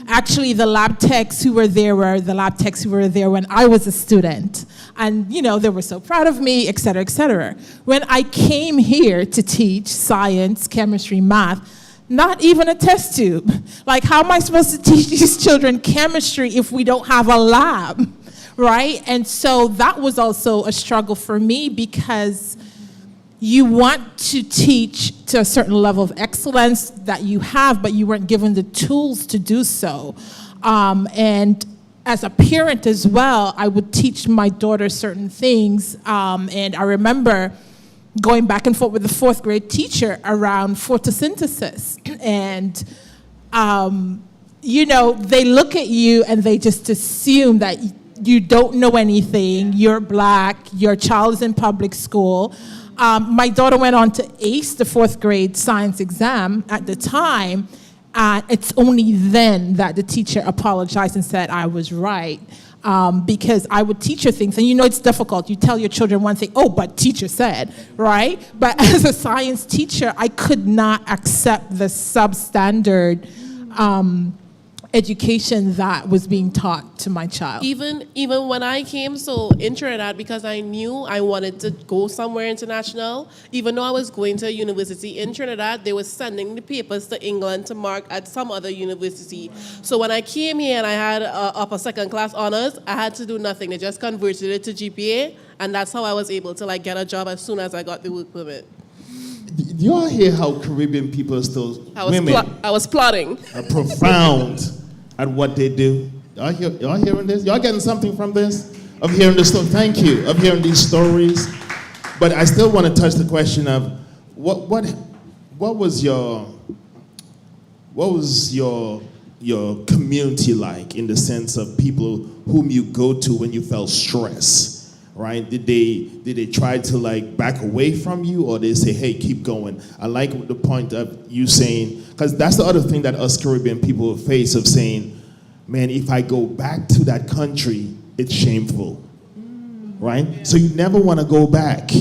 Actually, the lab techs who were there were the lab techs who were there when I was a student. And, you know, they were so proud of me, et cetera, et cetera. When I came here to teach science, chemistry, math, not even a test tube. Like, how am I supposed to teach these children chemistry if we don't have a lab, right? And so that was also a struggle for me because you want to teach to a certain level of excellence that you have, but you weren't given the tools to do so. And as a parent as well, I would teach my daughter certain things. And I remember going back and forth with the fourth grade teacher around photosynthesis. And, you know, they look at you and they just assume that you don't know anything, you're black, your child is in public school. My daughter went on to ace the fourth grade science exam at the time. It's only then that the teacher apologized and said I was right. Because I would teach her things, and you know it's difficult. You tell your children one thing, oh, but teacher said, right? But as a science teacher, I could not accept the substandard education that was being taught to my child. Even when I came in Trinidad, because I knew I wanted to go somewhere international, even though I was going to a university in Trinidad, they were sending the papers to England to mark at some other university. So when I came here and I had upper second class honors, I had to do nothing. They just converted it to GPA, and that's how I was able to get a job as soon as I got the work permit. Do y'all hear how Caribbean people are still women I was plotting. are profound at what they do? Y'all hearing this? Y'all getting something from this? Of hearing this story? Thank you. Of hearing these stories. But I still want to touch the question of what was your community like in the sense of people whom you go to when you felt stress? Right? Did they try to back away from you, or they say, hey, keep going? I like the point of you saying, because that's the other thing that us Caribbean people face of saying, man, if I go back to that country, it's shameful. Right? So you never want to go back.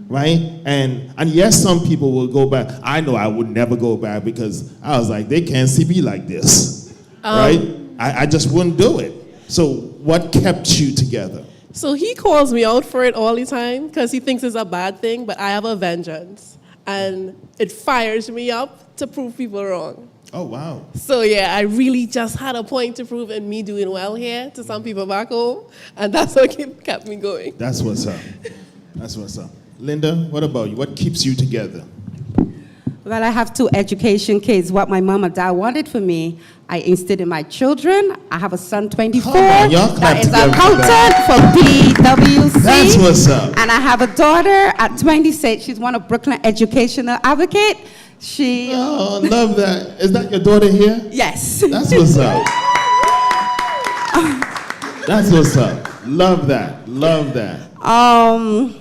Right? And yes, some people will go back. I know I would never go back because I was like, they can't see me like this. Right? I just wouldn't do it. So what kept you together? So he calls me out for it all the time because he thinks it's a bad thing, but I have a vengeance. And it fires me up to prove people wrong. Oh, wow. So yeah, I really just had a point to prove in me doing well here to some people back home. And that's what kept me going. That's what's up. That's what's up. Linda, what about you? What keeps you together? Well, I have 2 education kids. What my mom and dad wanted for me, I instilled in my children. I have a son, 24, that is an accountant for PwC. That's what's up. And I have a daughter at 26. She's one of Brooklyn Educational Advocate. Oh, love that. Is that your daughter here? Yes. That's what's up. That's what's up. Love that. Love that. And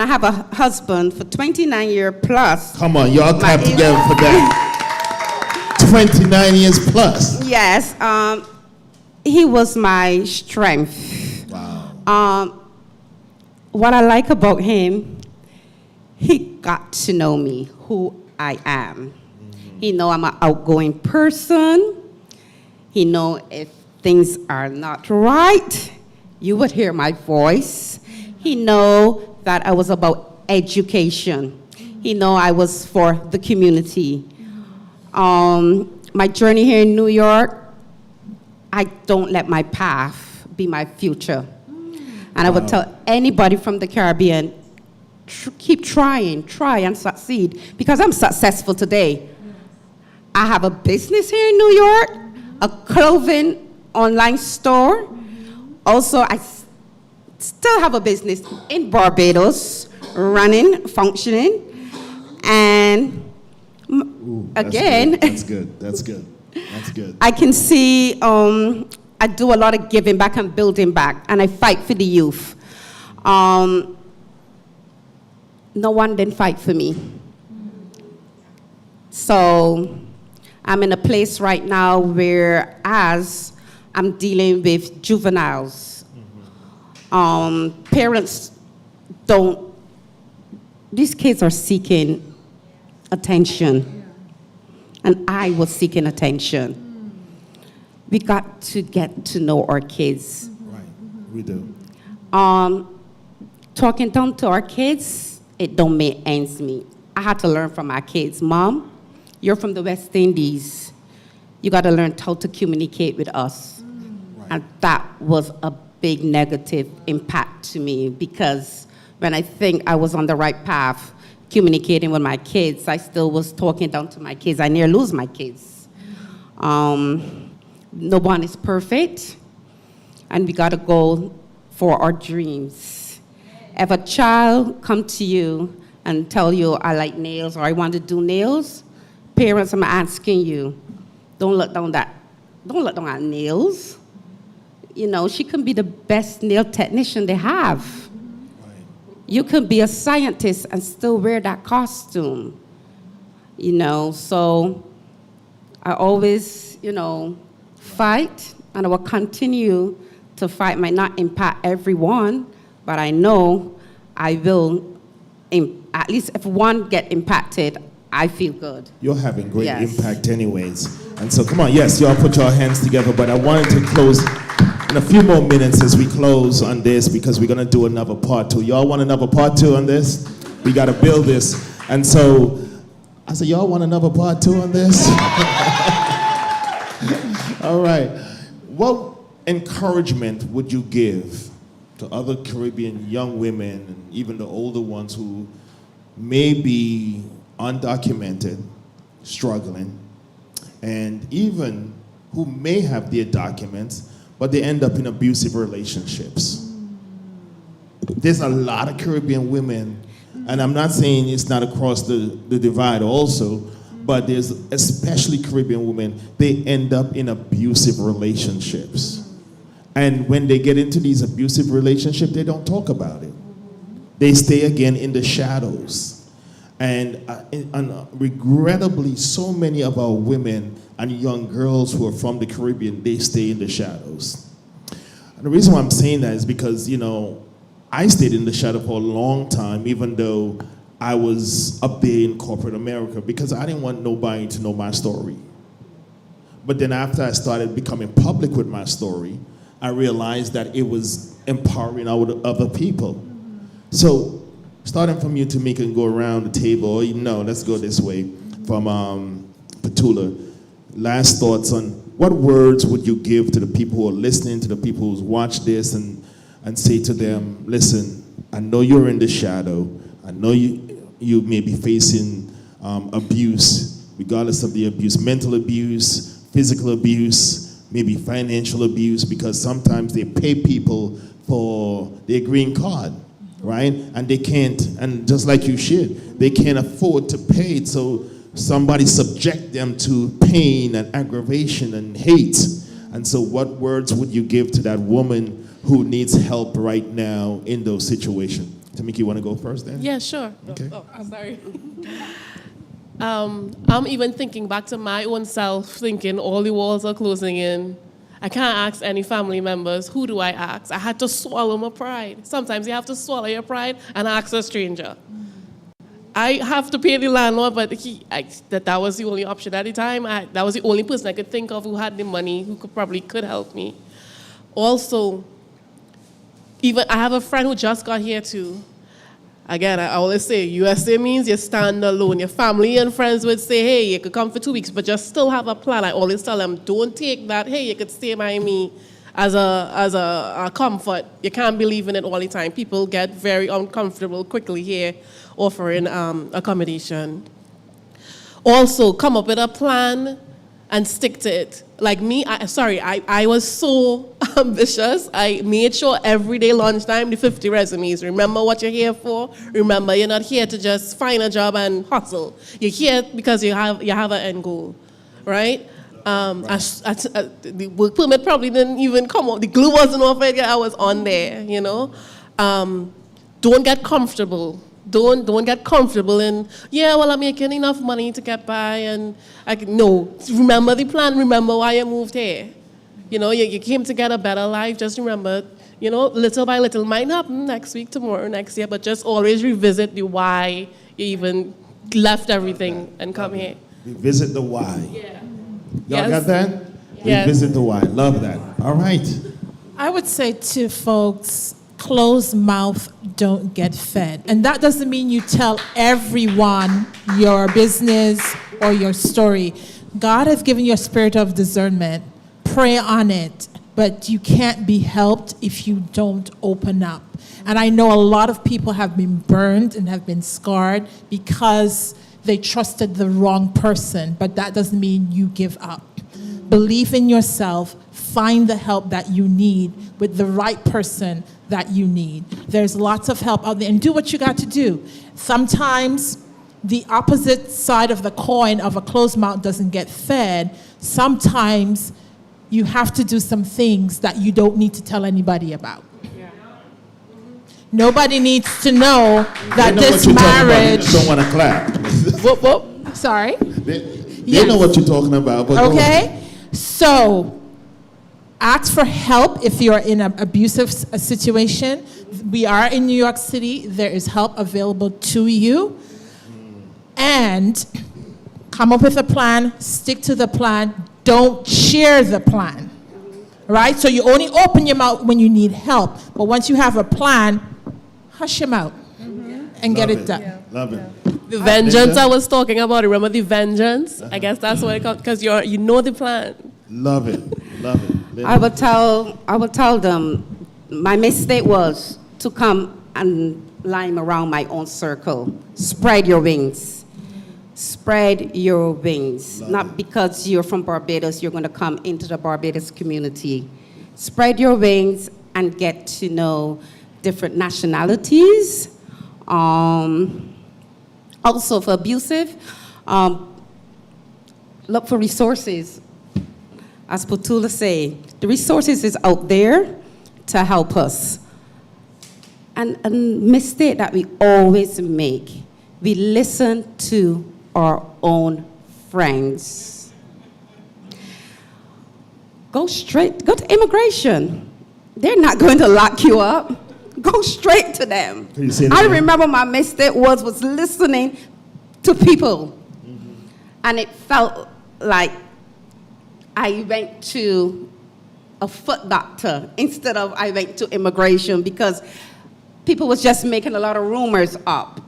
I have a husband for 29 years plus. Come on, y'all clap together for that. 29 years plus. Yes. He was my strength. Wow. What I like about him, he got to know me, who I am. He know I'm an outgoing person. He know if things are not right, you would hear my voice. He know that I was about education. He know I was for the community. My journey here in New York, I don't let my path be my future. And I would tell anybody from the Caribbean, keep trying, try and succeed, because I'm successful today. I have a business here in New York, a clothing online store. Also, I still have a business in Barbados, running, functioning, and again, that's good. That's good. That's good. I can see I do a lot of giving back and building back, and I fight for the youth. No one didn't fight for me. So I'm in a place right now where as I'm dealing with juveniles, parents these kids are seeking attention, and I was seeking attention. We got to get to know our kids. Right, we do. Talking down to our kids, it don't make ends meet. I had to learn from our kids. Mom, you're from the West Indies. You got to learn how to communicate with us. Right. And that was a big negative impact to me, because when I think I was on the right path, communicating with my kids, I still was talking down to my kids. I near lose my kids. No one is perfect, and we got to go for our dreams. If a child come to you and tell you, I like nails, or I want to do nails, parents, I'm asking you, don't look down at nails. You know, she can be the best nail technician they have. Right. You can be a scientist and still wear that costume. You know, so I always, fight, and I will continue to fight. Might not impact everyone, but I know I will, at least if one get impacted, I feel good. You're having great Yes. impact anyways. And so come on, yes, y'all put your hands together, but I wanted to close in a few more minutes as we close on this, because we're going to do another part 2. Y'all want another part 2 on this? We got to build this. And so I said, y'all want another part 2 on this? All right. What encouragement would you give to other Caribbean young women, and even the older ones who may be undocumented, struggling, and even who may have their documents, but they end up in abusive relationships? There's a lot of Caribbean women, and I'm not saying it's not across the divide also, but there's especially Caribbean women, they end up in abusive relationships. And when they get into these abusive relationships, they don't talk about it. They stay again in the shadows. And regrettably, so many of our women and young girls who are from the Caribbean, they stay in the shadows. And the reason why I'm saying that is because, I stayed in the shadow for a long time, even though I was up there in corporate America, because I didn't want nobody to know my story. But then after I started becoming public with my story, I realized that it was empowering other people. So starting from you, Tamika, and go around the table, or let's go this way, from Petula. Last thoughts on what words would you give to the people who are listening, to the people who watch this, and say to them, listen, I know you're in the shadow. I know you may be facing abuse, regardless of the abuse, mental abuse, physical abuse, maybe financial abuse, because sometimes they pay people for their green card, right? And they can't, and just like you shared, they can't afford to pay it, so somebody subject them to pain and aggravation and hate. And so what words would you give to that woman who needs help right now in those situations? Tamika, you want to go first then? Yeah, sure. Okay. Oh, sorry. I'm even thinking back to my own self, thinking all the walls are closing in. I can't ask any family members. Who do I ask? I had to swallow my pride. Sometimes you have to swallow your pride and ask a stranger. I have to pay the landlord, but that was the only option at the time. That was the only person I could think of who had the money, who probably could help me. Also, even I have a friend who just got here too. Again, I always say USA means you stand alone. Your family and friends would say, hey, you could come for 2 weeks, but just still have a plan. I always tell them, don't take that, hey, you could stay by me as a comfort. You can't believe in it all the time. People get very uncomfortable quickly here offering accommodation. Also, come up with a plan and stick to it. Like me, I was so ambitious. I made sure every day lunchtime, the 50 resumes. Remember what you're here for. Remember, you're not here to just find a job and hustle. You're here because you have an end goal, right? The work permit probably didn't even come out. The glue wasn't off it yet. I was on there, you know. Don't get comfortable. Don't get comfortable in, yeah, well, I'm making enough money to get by, and no. Remember the plan. Remember why you moved here. You know, you came to get a better life. Just remember, you know, little by little. Might not happen next week, tomorrow, next year, but just always revisit the why you even left everything and come here. Revisit the why. Yeah. Y'all got that? Yes. Revisit the why. Love that. All right. I would say to folks, closed mouth don't get fed. And that doesn't mean you tell everyone your business or your story. God has given you a spirit of discernment. Pray on it. But you can't be helped if you don't open up. And I know a lot of people have been burned and have been scarred because they trusted the wrong person. But that doesn't mean you give up. Believe in yourself. Find the help that you need with the right person that you need. There's lots of help out there, and do what you got to do. Sometimes the opposite side of the coin of a closed mouth doesn't get fed. Sometimes you have to do some things that you don't need to tell anybody about. Yeah. Nobody needs to know that this marriage. You don't want to clap. Whoop. Sorry. They know what you're talking about. But okay. So, ask for help if you're in an abusive situation. We are in New York City. There is help available to you. And come up with a plan. Stick to the plan. Don't share the plan. Right? So you only open your mouth when you need help. But once you have a plan, hush your mouth and get it done. Yeah. Love it. The vengeance I was talking about, remember the vengeance? I guess that's what it comes, because you know the plan. Love it. Love it. I would tell them my mistake was to come and line around my own circle. Spread your wings. Spread your wings. Not because you're from Barbados, you're going to come into the Barbados community. Spread your wings and get to know different nationalities. Also for abusive, look for resources. As Putula say, the resources is out there to help us. And a mistake that we always make, we listen to our own friends. Go to immigration. They're not going to lock you up. Go straight to them. I remember my mistake was listening to people. And it felt like I went to a foot doctor instead of I went to immigration, because people was just making a lot of rumors up.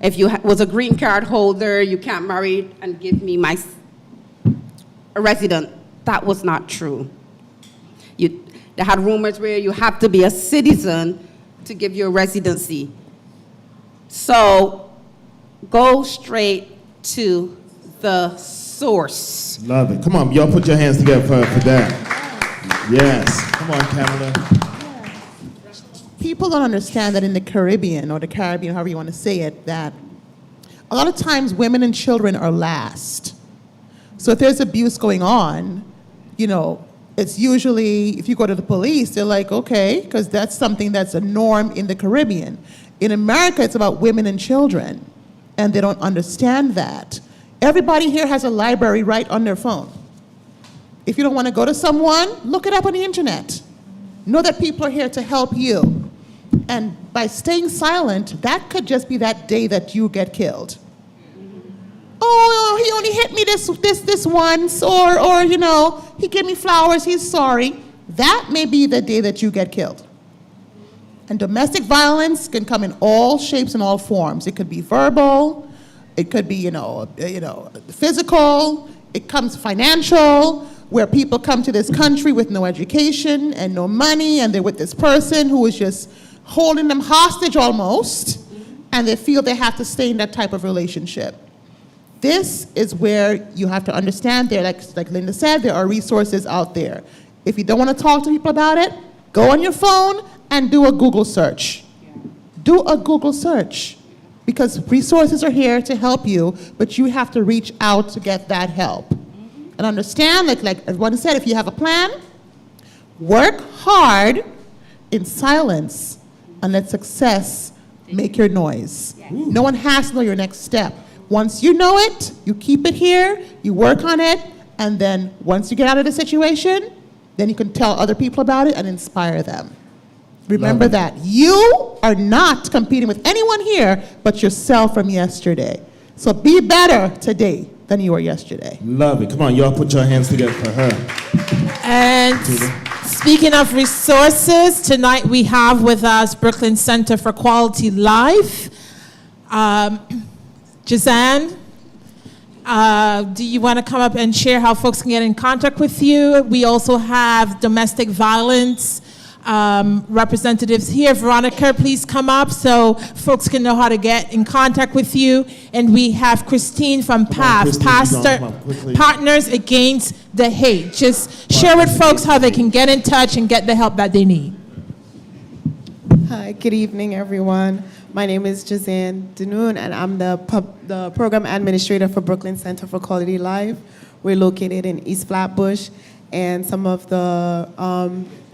If you was a green card holder, you can't marry and give me a resident. That was not true. They had rumors where you have to be a citizen to give you a residency. So go straight to the source. Love it. Come on, y'all put your hands together for that. Yes. Come on, Kamala. People don't understand that in the Caribbean, or the Caribbean, however you want to say it, that a lot of times women and children are last. So if there's abuse going on, you know, It's usually, if you go to the police, they're like, okay, because that's something that's a norm in the Caribbean. In America, it's about women and children, and they don't understand that. Everybody here has a library right on their phone. If you don't want to go to someone, look it up on the internet. Know that people are here to help you. And by staying silent, that could just be that day that you get killed. Oh, he only hit me this once, or you know, he gave me flowers, he's sorry. That may be the day that you get killed. And domestic violence can come in all shapes and all forms. It could be verbal, it could be, you know, physical, it comes financial, where people come to this country with no education and no money, and they're with this person who is just holding them hostage almost, and they feel they have to stay in that type of relationship. This is where you have to understand there, like Linda said, there are resources out there. If you don't want to talk to people about it, go on your phone and do a Google search. Do a Google search, because resources are here to help you, but you have to reach out to get that help. And understand, like everyone said, if you have a plan, work hard in silence and let success make your noise. No one has to know your next step. Once you know it, you keep it here, you work on it, and then once you get out of the situation, then you can tell other people about it and inspire them. Remember that you are not competing with anyone here but yourself from yesterday. So be better today than you were yesterday. Love it. Come on, y'all put your hands together for her. And speaking of resources, tonight we have with us Brooklyn Center for Quality Life. Jazanne, do you want to come up and share how folks can get in contact with you? We also have domestic violence representatives here. Veronica, please come up so folks can know how to get in contact with you. And we have Christine from PAF, Partners Against the Hate. Just share with folks how they can get in touch and get the help that they need. Hi, good evening, everyone. My name is Jazanne Danoon, and I'm the program administrator for Brooklyn Center for Quality Life. We're located in East Flatbush, and some of the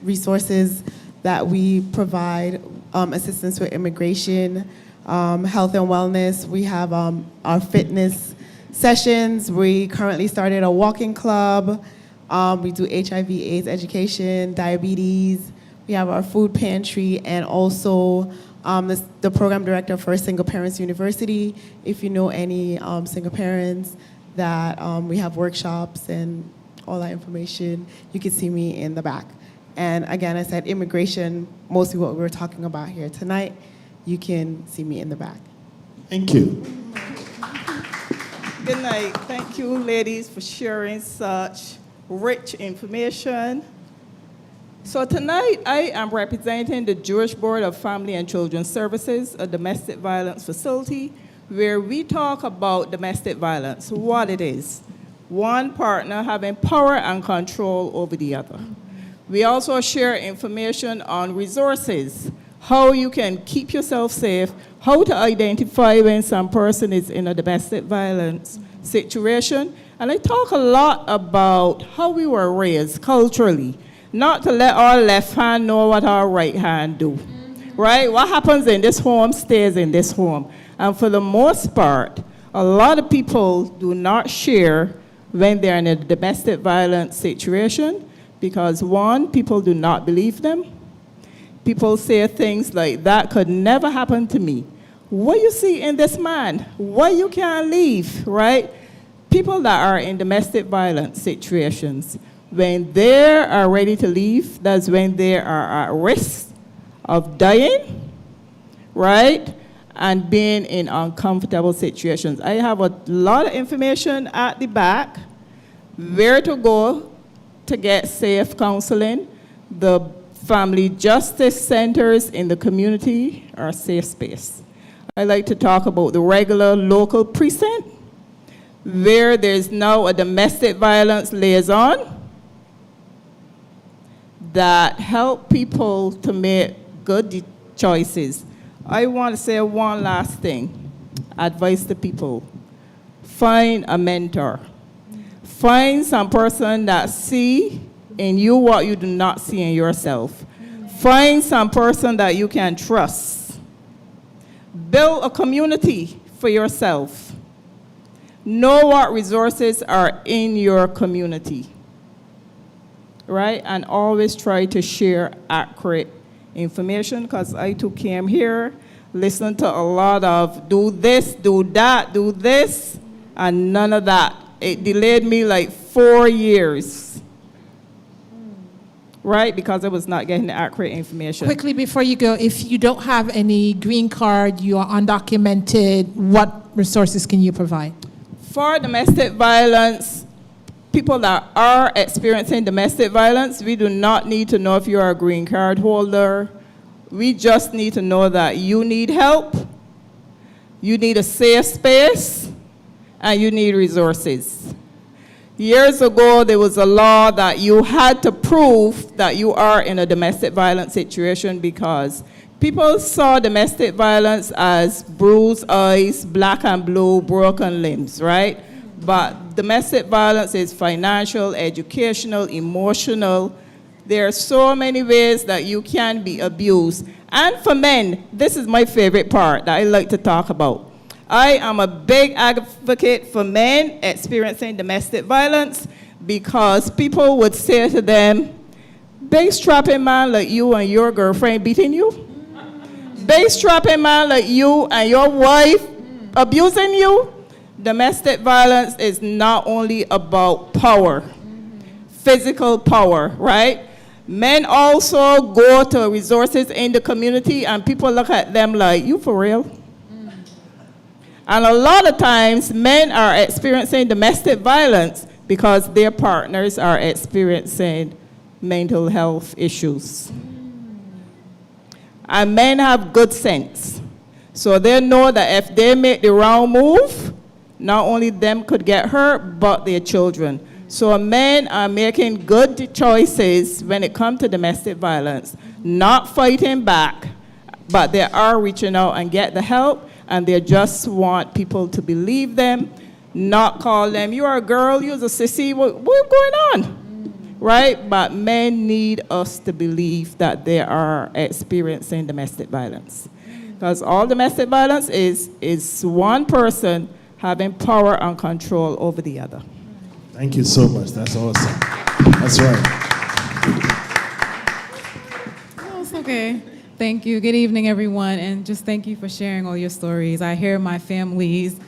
resources that we provide, assistance with immigration, health and wellness. We have our fitness sessions. We currently started a walking club. We do HIV/AIDS education, diabetes. We have our food pantry, and also the program director for Single Parents University. If you know any single parents, that we have workshops and all that information, you can see me in the back. And again, I said immigration, mostly what we were talking about here tonight. You can see me in the back. Thank you. Good night. Thank you, ladies, for sharing such rich information. So tonight, I am representing the Jewish Board of Family and Children's Services, a domestic violence facility, where we talk about domestic violence, what it is. One partner having power and control over the other. We also share information on resources, how you can keep yourself safe, how to identify when some person is in a domestic violence situation. And I talk a lot about how we were raised culturally, not to let our left hand know what our right hand do, right? What happens in this home stays in this home. And for the most part, a lot of people do not share when they're in a domestic violence situation because, one, people do not believe them. People say things like, that could never happen to me. What you see in this man? Why you can't leave, right? People that are in domestic violence situations, when they are ready to leave, that's when they are at risk of dying, right? And being in uncomfortable situations. I have a lot of information at the back, where to go to get safe counseling. The family justice centers in the community are a safe space. I like to talk about the regular local precinct, where there's now a domestic violence liaison that help people to make good choices. I want to say one last thing, advice to people. Find a mentor. Find some person that see in you what you do not see in yourself. Find some person that you can trust. Build a community for yourself. Know what resources are in your community, right? And always try to share accurate information, because I too came here, listened to a lot of do this, do that, do this, and none of that. It delayed me like 4 years, right? Because I was not getting the accurate information. Quickly before you go, if you don't have any green card, you are undocumented, what resources can you provide? For domestic violence, people that are experiencing domestic violence, we do not need to know if you are a green card holder. We just need to know that you need help, you need a safe space, and you need resources. Years ago, there was a law that you had to prove that you are in a domestic violence situation, because people saw domestic violence as bruised eyes, black and blue, broken limbs, right? But domestic violence is financial, educational, emotional. There are so many ways that you can be abused. And for men, this is my favorite part that I like to talk about. I am a big advocate for men experiencing domestic violence, because people would say to them, big strapping man like you and your girlfriend beating you? Big strapping man like you and your wife abusing you? Domestic violence is not only about power, physical power, right? Men also go to resources in the community and people look at them like, you for real? And a lot of times men are experiencing domestic violence because their partners are experiencing mental health issues. And men have good sense. So they know that if they make the wrong move, not only them could get hurt, but their children. So men are making good choices when it comes to domestic violence, not fighting back, but they are reaching out and get the help, and they just want people to believe them, not call them, you're a girl, you're a sissy, what's going on? Right? But men need us to believe that they are experiencing domestic violence. Because all domestic violence is one person having power and control over the other. Thank you so much. That's awesome. That's right. No, it's okay. Thank you. Good evening, everyone, and just thank you for sharing all your stories. I hear my families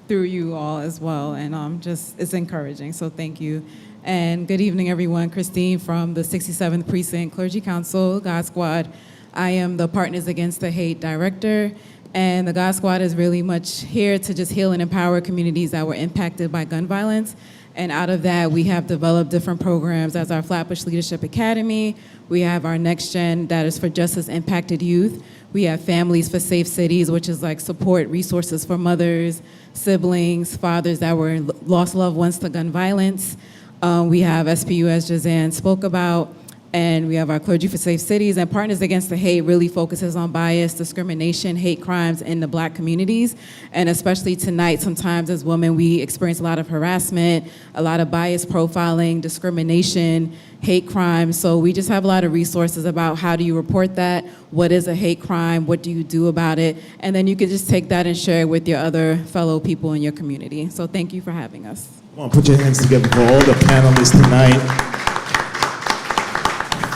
through you all as well, and it's encouraging, so thank you. And good evening, everyone. Christine from the 67th Precinct Clergy Council, God Squad. I am the Partners Against the Hate Director, and the God Squad is really much here to just heal and empower communities that were impacted by gun violence. And out of that, we have developed different programs as our Flatbush Leadership Academy. We have our Next Gen that is for justice impacted youth. We have Families for Safe Cities, which is like support resources for mothers, siblings, fathers that were lost loved ones to gun violence. We have SPU, as Jazan spoke about, and we have our Clergy for Safe Cities, and Partners Against the Hate really focuses on bias, discrimination, hate crimes in the Black communities. And especially tonight, sometimes as women, we experience a lot of harassment, a lot of bias profiling, discrimination, hate crimes. So we just have a lot of resources about how do you report that, what is a hate crime, what do you do about it, and then you can just take that and share it with your other fellow people in your community. So thank you for having us. Come on, put your hands together for all the panelists tonight.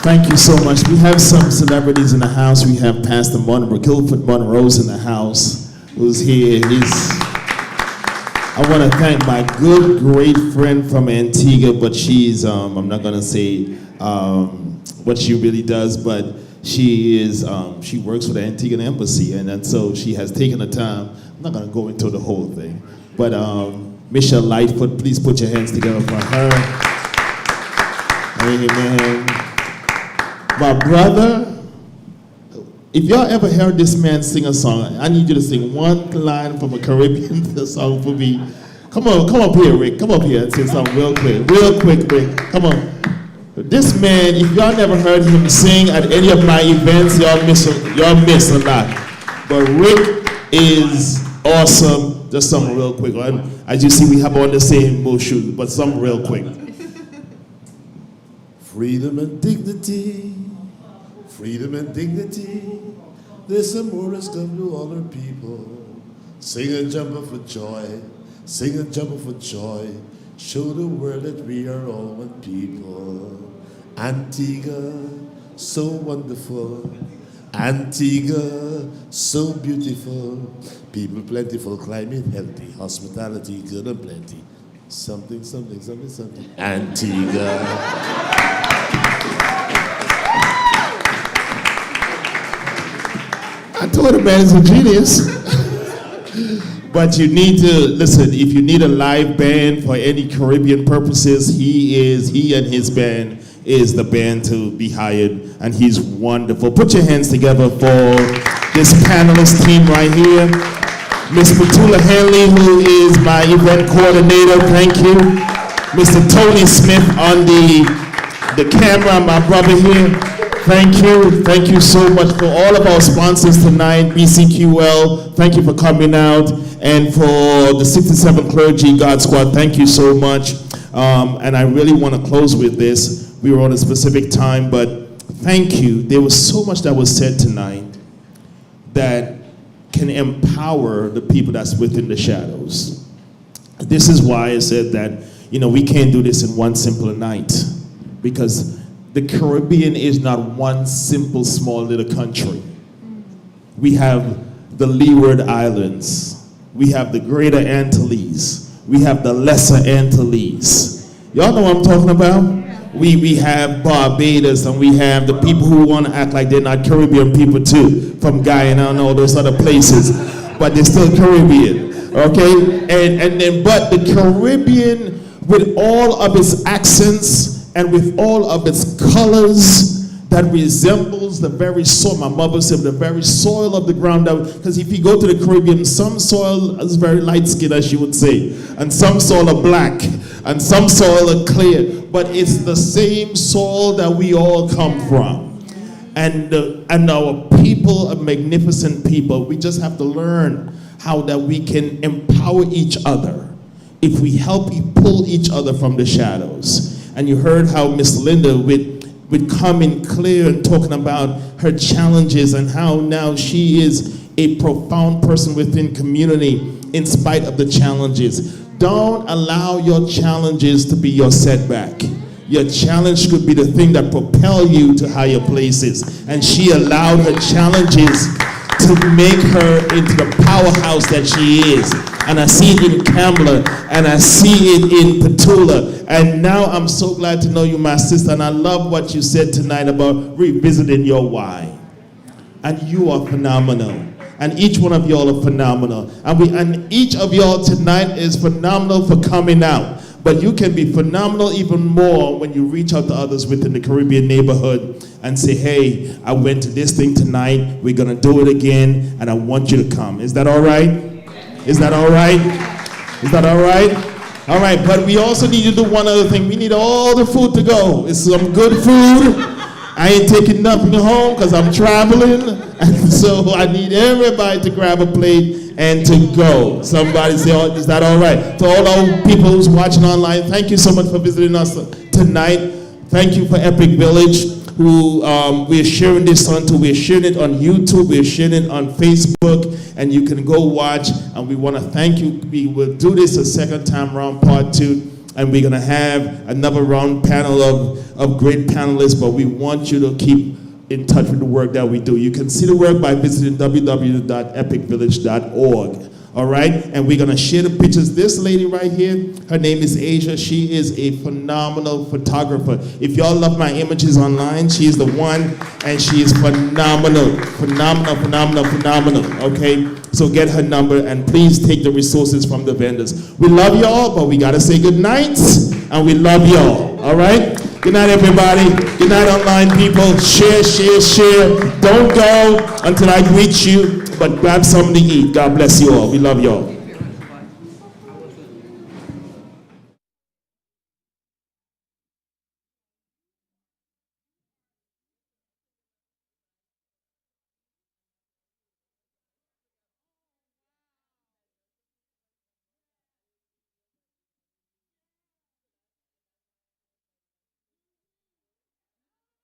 Thank you so much. We have some celebrities in the house. We have Pastor Monroe, Guilford Monroe's in the house, who's here. I want to thank my good, great friend from Antigua, but she's, I'm not going to say what she really does, but she works for the Antiguan Embassy, and so she has taken the time. I'm not going to go into the whole thing, but Michelle Lightfoot, please put your hands together for her. Amen. My brother, if y'all ever heard this man sing a song, I need you to sing one line from a Caribbean song for me. Come up here, Rick. Come up here and sing something real quick, Rick. Come on. This man, if y'all never heard him sing at any of my events, y'all miss a lot. But Rick is awesome. Just something real quick. As you see, we have on the same boat shoes, but something real quick. Freedom and dignity, freedom and dignity. There's some more has come to all our people. Sing and jump up for joy, sing and jump up for joy. Show the world that we are all one people. Antigua, so wonderful. Antigua, so beautiful. People plentiful, climate healthy, hospitality good and plenty. Something, something, something, something. Antigua. I told the man is a genius. But you need to, listen, if you need a live band for any Caribbean purposes, he and his band is the band to be hired, and he's wonderful. Put your hands together for this panelist team right here. Miss Petula Hanley, who is my event coordinator, thank you. Mr. Tony Smith on the camera, my brother here, thank you so much for all of our sponsors tonight. BCQL, thank you for coming out. And for the 67 Clergy God Squad, thank you so much. And I really want to close with this. We were on a specific time, but thank you. There was so much that was said tonight that can empower the people that's within the shadows. This is why I said that, we can't do this in one simple night, because the Caribbean is not one simple, small little country. We have the Leeward Islands. We have the Greater Antilles. We have the Lesser Antilles. Y'all know what I'm talking about? We have Barbados, and we have the people who want to act like they're not Caribbean people too, from Guyana and all those other places, but they're still Caribbean, okay? And then, but the Caribbean, with all of its accents and with all of its colors, that resembles the very soil, my mother said, the very soil of the ground. Because if you go to the Caribbean, some soil is very light-skinned, as she would say, and some soil are black, and some soil are clear, but it's the same soil that we all come from. And our people are magnificent people. We just have to learn how that we can empower each other if we help pull each other from the shadows. And you heard how Miss Linda with coming clear and talking about her challenges and how now she is a profound person within community in spite of the challenges. Don't allow your challenges to be your setback. Your challenge could be the thing that propel you to higher places. And she allowed her challenges to make her into the powerhouse that she is. And I see it in Kamala, and I see it in Petula. And now I'm so glad to know you, my sister, and I love what you said tonight about revisiting your why. And you are phenomenal. And each one of y'all are phenomenal. And each of y'all tonight is phenomenal for coming out. But you can be phenomenal even more when you reach out to others within the Caribbean neighborhood and say, hey, I went to this thing tonight, we're gonna do it again, and I want you to come. Is that all right? Is that all right? Is that all right? All right, but we also need to do one other thing. We need all the food to go. It's some good food. I ain't taking nothing home because I'm traveling. And so I need everybody to grab a plate and to go. Somebody say, oh, is that all right? To all our people who's watching online, thank you so much for visiting us tonight. Thank you for Epic Village, who we're sharing this on to. We're sharing it on YouTube, we're sharing it on Facebook, and you can go watch. And we want to thank you. We will do this a second time around, part 2, and we're going to have another round panel of great panelists, but we want you to keep in touch with the work that we do. You can see the work by visiting www.epicvillage.org. All right, and we're gonna share the pictures. This lady right here, her name is Asia. She is a phenomenal photographer. If y'all love my images online, she is the one, and she is phenomenal, phenomenal. Okay, so get her number and please take the resources from the vendors. We love y'all, but we gotta say good night, and we love y'all. All right. Good night, everybody. Good night, online people. Share. Don't go until I greet you, but grab something to eat. God bless you all. We love y'all.